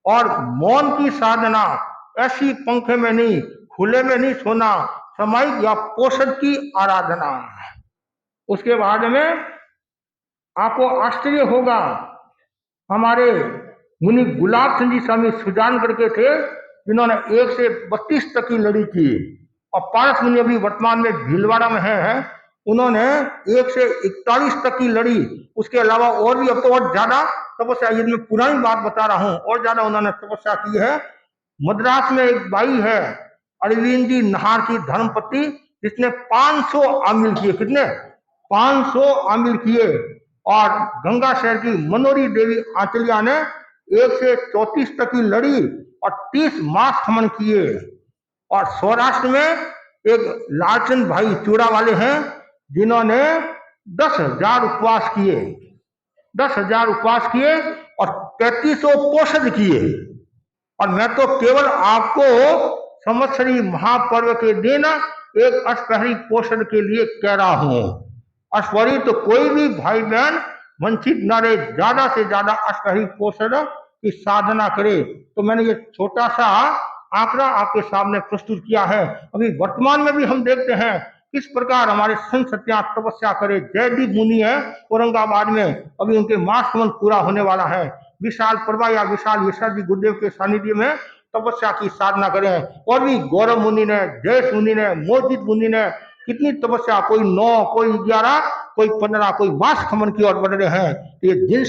और मौन की साधना, ऐसी पंखे में नहीं, खुले में नहीं सोना, सामायिक या पोषण की आराधना। उसके बाद में आपको आश्चर्य होगा, हमारे मुनि गुलाब सिंह जी स्वामी सुजानगढ़ के थे, जिन्होंने 1 से 32 तक की लड़ी की। और पारस मुनि अभी वर्तमान में भीलवाड़ा में है, उन्होंने 1 से 41 तक की लड़ी। उसके अलावा और भी, अब तो और ज्यादा तपस्या, ये मैं पुरानी बात बता रहा हूं, और ज्यादा उन्होंने तपस्या की है। मद्रास में एक बाई है अरविंद जी नहार की धर्मपत्नी, जिसने 500 आमिल किए। कितने? 500 आमिल किए। और गंगा शहर की मनोरी देवी आंचलिया ने 1 से 34 तक की लड़ी और 30 मास खमन किए। और सौराष्ट्र में एक लालचंद भाई चूड़ा वाले हैं, जिन्होंने 10,000 उपवास किए, 10,000 उपवास किए और 3300 पोषण किए। और मैं तो केवल आपको संवत्सरी महापर्व के दिन एक अष्टप्रहरी पोषण के लिए कह रहा हूं। अष्टप्रहरी तो कोई भी भाई बहन वंचित न रहे, ज्यादा से ज्यादा अष्टप्रहरी पोषण की साधना करे। तो मैंने ये छोटा सा आंकड़ा आपके सामने प्रस्तुत किया है। अभी वर्तमान में भी हम देखते हैं किस प्रकार हमारे संत सत्या तपस्या करे। जयदीप मुनि है औरंगाबाद में, अभी उनके मास कमल पूरा होने वाला है। विशाल प्रभा या विशाल विशाल जी गुरुदेव के सानिध्य में तपस्या की साधना करें। और भी गौरव मुनि ने, जयेश मुनि ने, मोहित मुनि ने कितनी तपस्या, कोई 9, कोई 11, कोई 15, कोई मास खमन की ओर बढ़ रहे हैं। तो ये दिन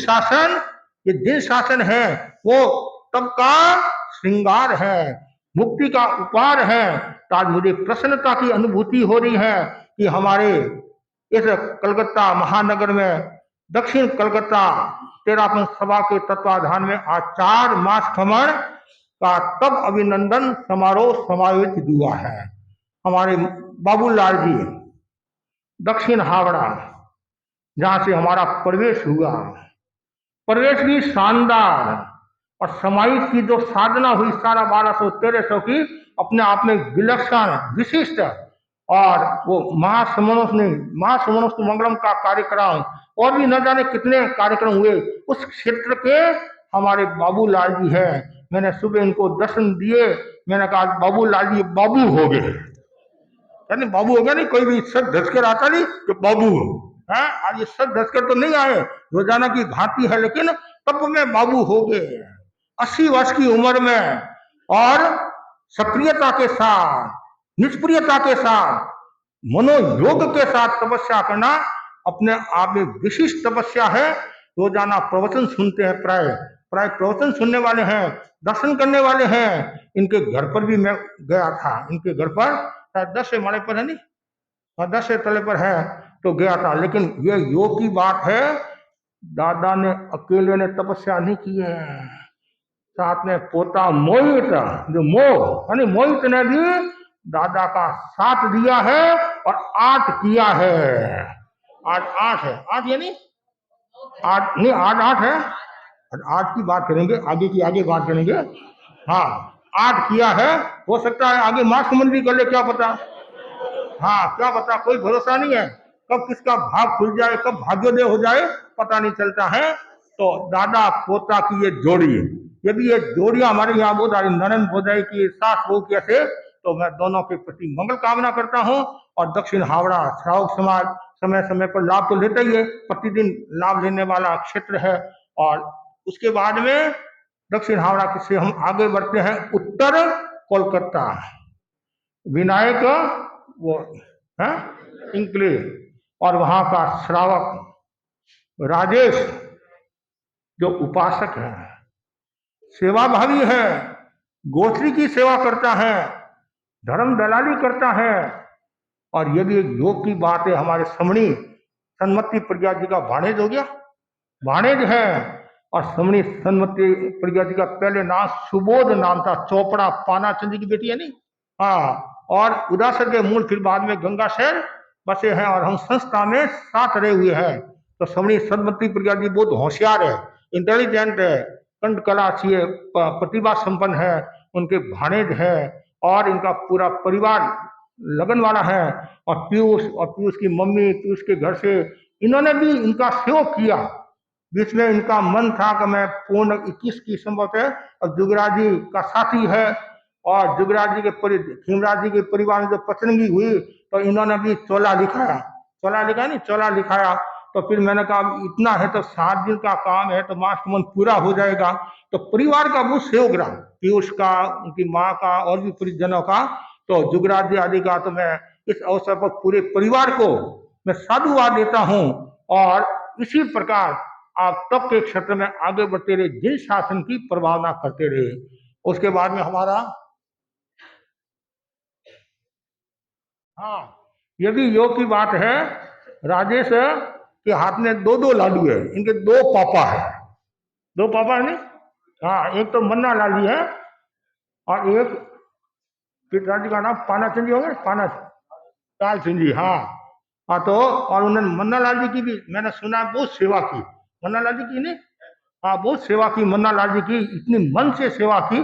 शासन है, वो तब का श्रृंगार है, मुक्ति का उपहार है। तो आज मुझे प्रसन्नता की अनुभूति हो रही है कि हमारे इस कलकत्ता महानगर में, दक्षिण कलकत्ता तेरापन सभा के तत्वाधान में आज 4 मास खमन का तब अभिनंदन समारोह समायोजित हुआ है। हमारे बाबूलाल जी दक्षिण हावड़ा, जहां से हमारा प्रवेश हुआ, प्रवेश भी शानदार, और समाहित की जो साधना हुई 1250-1300 की, अपने आप में विलक्षण विशिष्ट। और वो महासमनस्तु मंगलम का कार्यक्रम और भी न जाने कितने कार्यक्रम हुए। उस क्षेत्र के हमारे बाबूलाल जी हैं। मैंने सुबह इनको दर्शन दिए, मैंने कहा बाबूलाल जी बाबू हो गए, यानी बाबू हो गया नहीं, कोई भी सर धसकर आता नहीं कि बाबू है। आज ये सर धसकर तो नहीं आए, रोजाना की भांति है, लेकिन तब में बाबू हो गए 80 वर्ष की उम्र में। और सक्रियता के साथ, निष्क्रियता के साथ, मनोयोग के साथ तपस्या करना अपने आप में विशिष्ट तपस्या है। रोजाना प्रवचन सुनते हैं, प्राय प्रवचन सुनने वाले हैं, दर्शन करने वाले हैं। इनके घर पर भी मैं गया था, इनके घर पर 10 माले पर है, नहीं 10 तले पर है, तो गया था। लेकिन ये योग की बात है, दादा ने अकेले ने तपस्या नहीं की है, साथ में पोता मोहित, जो मोहित ने भी दादा का साथ दिया है और 8 किया है। आज 8 है, 8 यानी 8 नहीं, 8 है। 8 की बात करेंगे, आगे बात करेंगे। हाँ, 8 किया है। हो सकता है आगे मास कमन भी कर ले, क्या पता। हाँ, क्या पता, कोई भरोसा नहीं है, कब किसका भाग खुल जाए, कब भाग्योदय हो जाए, पता नहीं चलता है। तो दादा पोता की ये जोड़ी, यदि ये जोड़ियां हमारे यहाँ बहुत सारी ननन भोजाई की, सास बहू की ऐसे, तो मैं दोनों के प्रति मंगल कामना करता हूँ। और दक्षिण हावड़ा श्रावक समाज समय समय पर लाभ तो लेता ही है, प्रतिदिन लाभ लेने वाला क्षेत्र है। और उसके बाद में दक्षिण हावड़ा से हम आगे बढ़ते हैं उत्तर कोलकाता, विनायक वो है इंकले, और वहां का श्रावक राजेश जो उपासक है, सेवा भावी है, गोत्री की सेवा करता है, धर्म दलाली करता है। और यदि योग की बात है, हमारे समणी सन्मति प्रज्ञा जी का भाणेज हो गया, भाणेज है। और समणी सन्मति प्रज्ञा जी का पहले नाम सुबोध नाम था, चोपड़ा पानाचंद जी की बेटी है, नहीं। हाँ, और उदासर के मूल फिर बाद में गंगा शहर बसे हैं, और हम संस्था में साथ रहे हुए हैं। तो समणी सन्मति प्रज्ञा जी बहुत होशियार है, इंटेलिजेंट है, कंठ कला अच्छी है, प्रतिभा संपन्न है, उनके भाणेज है। और इनका पूरा परिवार लगन वाला है। और पीयूष की मम्मी, पीयूष के घर से इन्होंने भी इनका सहयोग किया। बीच में इनका मन था कि मैं पूर्ण 21 की संभव है, और जुगराज जी का साथी है, और जुगराज जी के खीमराज जी के परिवार में जो पचनगी हुई, तो इन्होंने भी चोला लिखाया। तो फिर मैंने कहा इतना है तो 7 दिन का काम है, तो मास कमन पूरा हो जाएगा। तो परिवार का बहुत सहयोग रहा, पीयूष का, उनकी माँ का, और भी परिजनों का, तो जुगराज जी आदि का। तो मैं इस अवसर पर पूरे परिवार को मैं साधुवाद देता हूँ। और इसी प्रकार आप तब के क्षेत्र में आगे बढ़ते रहे, जिन शासन की प्रभावना करते रहे। उसके बाद में हमारा, हाँ, यदि योग की बात है, राजेश के हाथ में 2 लाडू है, इनके 2 पापा है, 2 पापा है नहीं। हाँ, एक तो मन्ना लाल जी है, और एक पिताजी का नाम पानाचंद जी हो गए, पानाचंद जी। हाँ, हाँ तो और उन्होंने मन्ना लाल जी की भी मैंने सुना बहुत सेवा की, मन्ना लाल जी की नहीं, हाँ बहुत सेवा की मन्ना लाल जी की, इतनी मन से सेवा की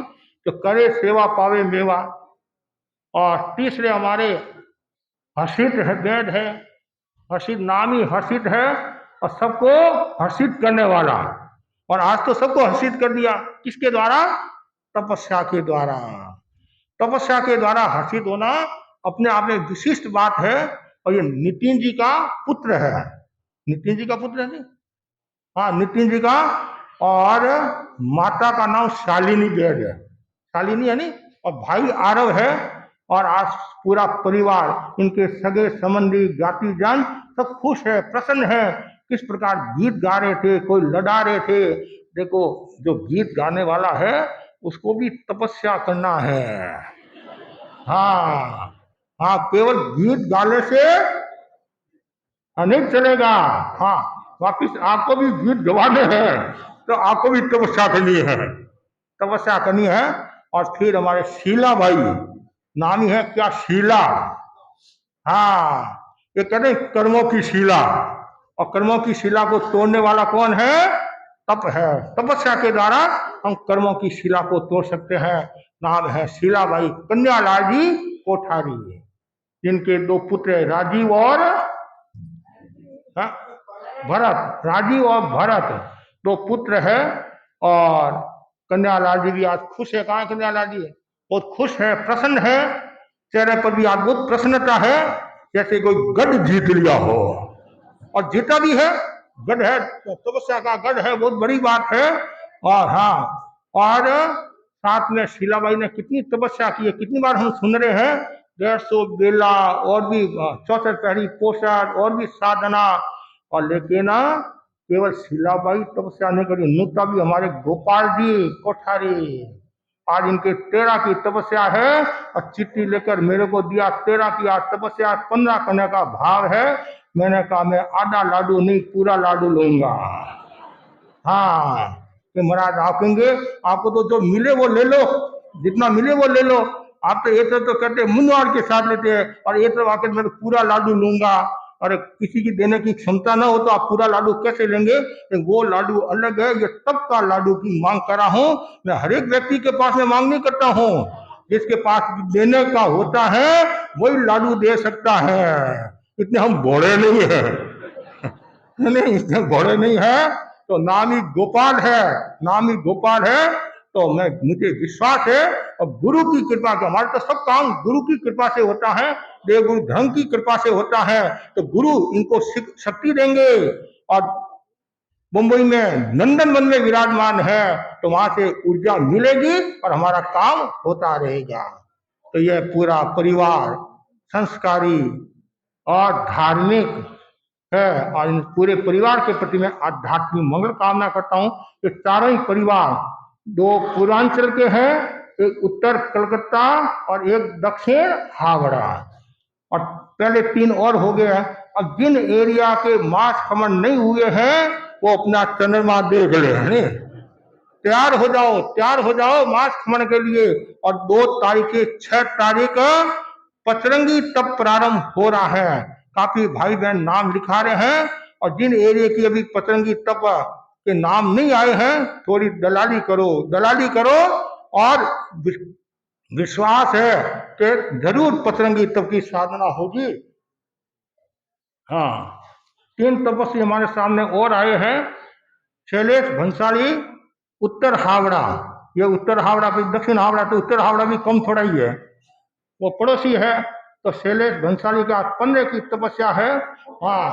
तो करे सेवा पावे मेवा। और तीसरे हमारे हर्षित है, वेद है, हर्षित नाम ही हर्षित है और सबको हर्षित करने वाला। और आज तो सबको हर्षित कर दिया, किसके द्वारा? तपस्या के द्वारा। तपस्या के द्वारा हर्षित होना अपने आप में विशिष्ट बात है। और ये नितिन जी का पुत्र है, नितिन जी का पुत्र है जी, हाँ नितिन जी का। और माता का नाम शालिनी बेद है, शालिनी है नहीं, और भाई आरव है। और आज पूरा परिवार, इनके सगे संबंधी ज्ञाति जन सब खुश है, प्रसन्न है। किस प्रकार गीत गा रहे थे, कोई लड़ा रहे थे। देखो जो गीत गाने वाला है उसको भी तपस्या करना है। हाँ हाँ, केवल गीत गाने से नहीं चलेगा। हाँ वापिस आपको भी गीत गवाने हैं तो आपको भी तपस्या करनी है, तपस्या करनी है। और फिर हमारे शीला भाई, नाम ही है क्या, शीला। हाँ ये कहते हैं कर्मों की शिला, और कर्मों की शिला को तोड़ने वाला कौन है? तप है। तपस्या के द्वारा हम कर्मों की शिला को तोड़ सकते हैं। नाम है शीलाबाई कन्यालाल जी कोठारी, जिनके दो पुत्र है, राजीव और भरत। राजीव और भरत दो पुत्र है। और कन्यालाल जी भी आज खुश है। कहाँ कन्यालाल जी? बहुत खुश है, प्रसन्न है, चेहरे पर भी आज बहुत प्रसन्नता है, जैसे कोई गढ़ जीत लिया हो। और जीता भी है, गढ़ है, तपस्या का गढ़ है, बहुत बड़ी बात है। और हाँ, और साथ में शीलाबाई ने कितनी तपस्या की है, कितनी बार हम सुन रहे हैं, 150 बेला और भी 64 पहरी पोषण और भी साधना। और लेकिन केवल शीलाबाई तपस्या नहीं करी, नुता भी हमारे गोपाल जी कोठारी, आज इनके 13 की तपस्या है। और चिट्ठी लेकर मेरे को दिया, 13 की आज तपस्या, 15 करने का भाव है। मैंने कहा मैं आधा लाडू नहीं पूरा लाडू लूंगा। हाँ कि महाराज आप कहेंगे आपको तो जो मिले वो ले लो, जितना मिले वो ले लो। आप तो एक तो कहते मुन्नवाड़ के साथ लेते हैं, और एक तो आकर मैं पूरा लाडू लूंगा। और किसी की देने की क्षमता ना हो तो आप पूरा लाडू कैसे लेंगे? वो लाडू अलग है, ये तब का लाडू की मांग कर रहा हूँ। मैं हर एक व्यक्ति के पास में मांग नहीं करता हूँ, जिसके पास देने का होता है वही लाडू दे सकता है। इतने हम घोड़े नहीं है नहीं, इतने घोड़े नहीं है। तो नाम ही गोपाल है, नाम ही गोपाल है। तो मुझे विश्वास है, और गुरु की कृपा का, हमारे तो सब काम गुरु की कृपा से होता है, देव गुरु धर्म की कृपा से होता है। तो गुरु इनको शक्ति देंगे। और मुंबई में नंदन वन में विराजमान है, तो वहां से ऊर्जा मिलेगी और हमारा काम होता रहेगा। तो यह पूरा परिवार संस्कारी और धार्मिक है, और इन पूरे परिवार के प्रति मैं आध्यात्मिक मंगल कामना करता हूँ। ये चारों ही परिवार, 2 पूर्वांचल के हैं, एक उत्तर कलकत्ता और एक दक्षिण हावड़ा, और पहले 3 और हो गए हैं। अब जिन एरिया के मास खमन नहीं हुए हैं वो अपना चंद्रमा देख ले, तैयार हो जाओ, तैयार हो जाओ मास खमन के लिए। और 2 तारीख 6 तारीख पचरंगी तप प्रारंभ हो रहा है। काफी भाई बहन नाम लिखा रहे हैं, और जिन एरिया की अभी पचरंगी तप के नाम नहीं आए हैं, थोड़ी दलाली करो, दलाली करो। और विश्वास है कि जरूर पचरंगी तप की साधना होगी। हाँ 3 तपस्वी हमारे सामने और आए हैं। शैलेश भंसाली उत्तर हावड़ा, ये उत्तर हावड़ा पे, दक्षिण हावड़ा तो उत्तर हावड़ा भी कम थोड़ा ही है, वो पड़ोसी है। तो शैलेश भंसाली का 15 की तपस्या है। हाँ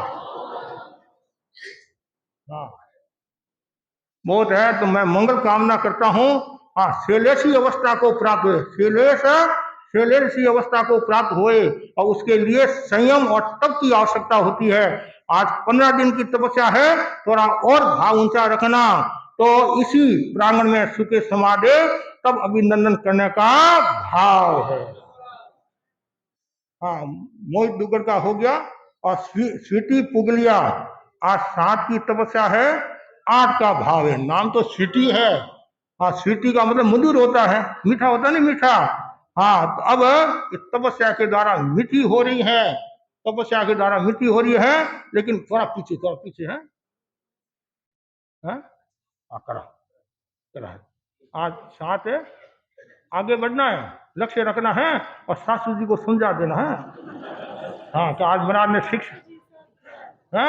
हाँ बहुत है, तो मैं मंगल कामना करता हूँ। हाँ शैलेशी अवस्था को प्राप्त हुए, शैलेशी अवस्था को प्राप्त हुए, और उसके लिए संयम और तप की आवश्यकता होती है। आज 15 दिन की तपस्या है, थोड़ा और भाव ऊंचा रखना। तो इसी प्रांगण में सुखे समाधे तब अभिनंदन करने का भाव है। हाँ मोहित दुगर का हो गया। और स्वीटी पुगलिया आज 7 की तपस्या है, 8 का भाव है। नाम तो स्वीटी है। हाँ स्वीटी का मतलब मधुर होता है, मीठा होता नहीं, मीठा। हाँ तो अब इस तपस्या के द्वारा मीठी हो रही है। तपस्या के द्वारा मृत्यु हो रही है, लेकिन थोड़ा पीछे है, करा करा है। आज साथ है, आगे बढ़ना है, लक्ष्य रखना है और सासू जी को समझा देना है। हाँ, तो आज बनारस में फिक्स है।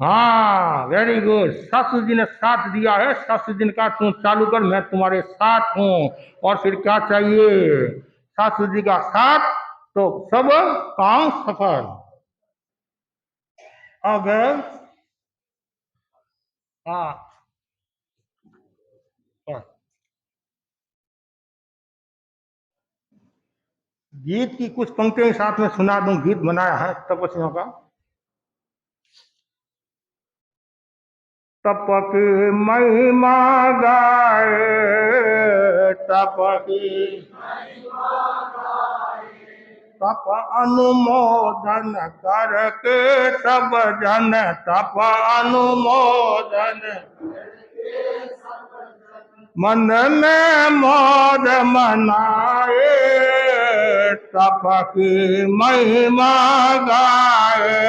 हाँ, वेरी गुड। सासू जी ने साथ दिया है, सासू जी ने कहा तू चालू कर, मैं तुम्हारे साथ हूँ। और फिर क्या चाहिए? सासू जी का साथ तो सब काम सफल। अब हाँ, गीत की कुछ पंक्तियों के साथ में सुना दूं। गीत बनाया है तपस्वियों का। तप की महिमा गाए, तप की तप अनुमोदन करके सब जन, तप अनुमोदन मन में मोद मनाए, तप की महिमा गाए।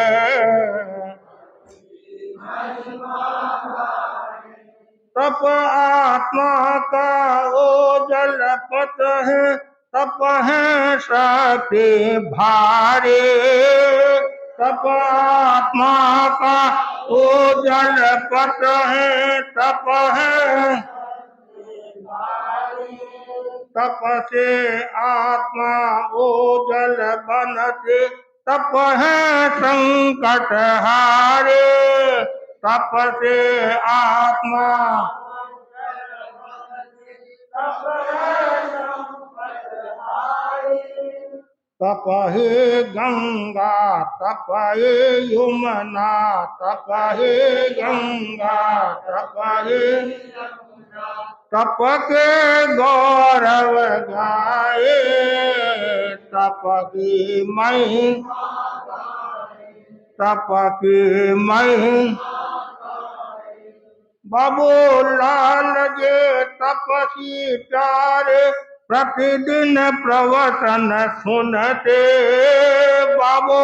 तप आत्मा का ओजल पथ है, तप है शक्ति भारी। तप आत्मा का ओजल पथ है, तप है तप से आत्मा ओजल बनते, तप है संकट हारे। तप से आत्मा तप है गंगा, तप है यमुना, तप है गंगा, तप है तप के गौरव गाए, तप की महिमा, तप की महिमा। बाबू लाल जे तपसी प्यारे, प्रतिदिन प्रवचन सुनते। बाबू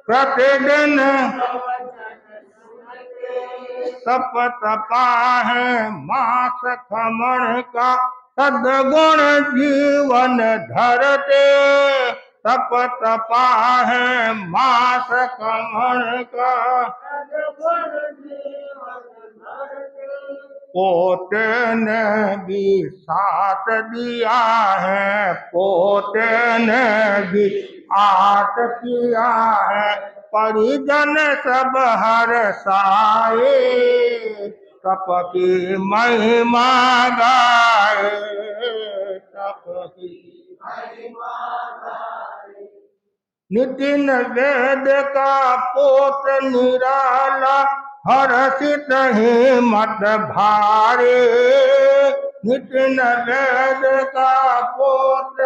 प्रतिदिन तप तपा है मास खमण का, सद्गुण जीवन धरते। तप तपा है मास खमण का, पोते ने भी साथ दिया है, पोते ने भी आस किया है, परिजन सब हर्षाए। तप की महिमा गाए, तप की नितिन वेद का पोत निराला, हर्षित हिम्मत भारे। नितिन वेद का पोत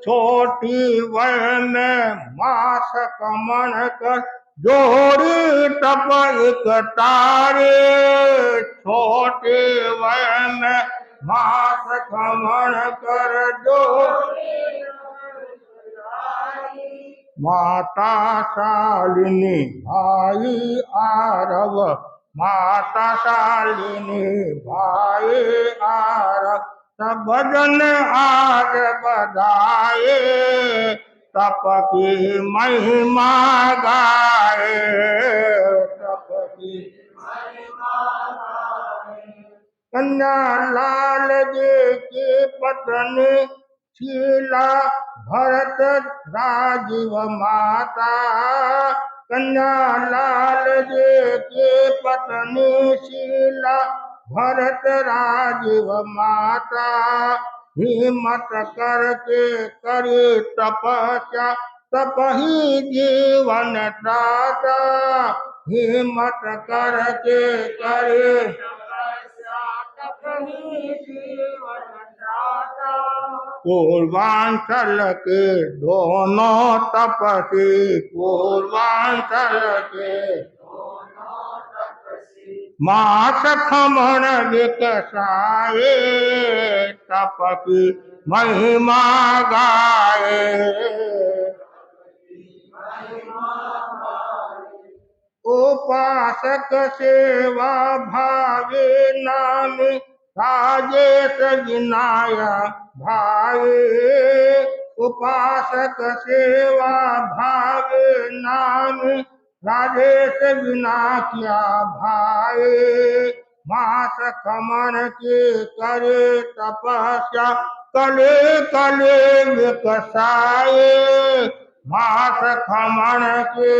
छोटी वय में मास कमन कर, जोड़ी तप एक तारे। छोटे वय में मास कमन कर, जो माता शालिनी भाई आरव, माता शालिनी भाई आरव, सब जन आज बधाए। तप की महिमा गाए, तप की कन्या लाल जी की पत्नी शीला, भरत राजीव माता। कन्या लाल जी की पत्नी शीला, भरत राजीव माता। हिम्मत करके करे तपस्या, तप ही जीवन दाता। हिम्मत करके करे पूर्वांचल के दोनों तपसी, पूर्वांचल के मास खमण विकसाए, तप की महिमा गाए। उपासक सेवा भावे नाम, राजेश विनाया भावे। उपासक सेवा भावे नाम, राजेश विना क्या भाए। मास खमन के करे तपस्या, कले कले विकसाए। मास खमन के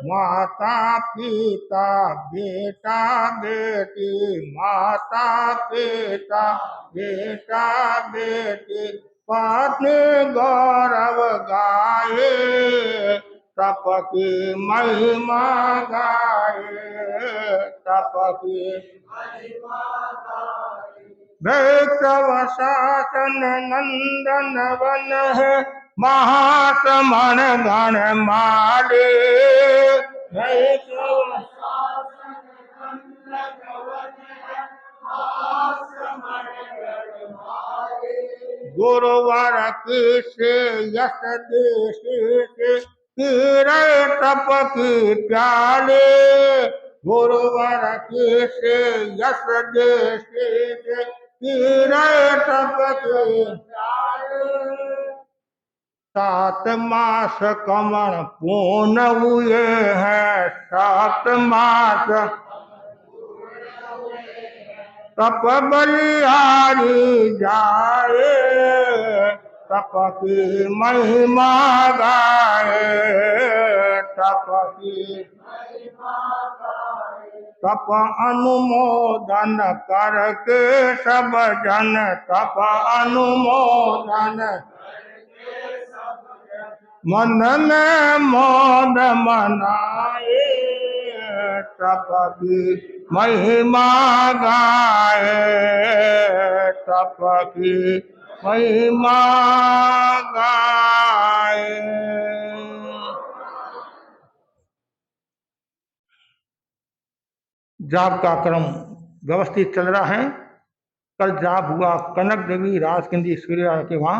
माता पिता बेटा बेटी, माता पिता बेटा बेटी, पत्नी गौरव गाए। तप की महिमा गाए, तप की वैष्णव शासन नंदन वन है, महासमण गण माले। वैष्णव गुरुवर से यश देश से, पीरे तप की प्याले। गुरुवर से यश देश से, पीरे तप की प्याले। 7 मास कमण पूर्ण हुए हैं, 7 मास तप बलिहारी जाए। तप की महिमा गाए, तप की तप अनुमोदन करके सब जन, तप अनुमोदन मन में मोद मनाए। तप की महिमा गाए, तप की महिमा गाए। जाप का क्रम व्यवस्थित चल रहा है। कल जाप हुआ कनक देवी राजकिंदी सूर्या के वहां।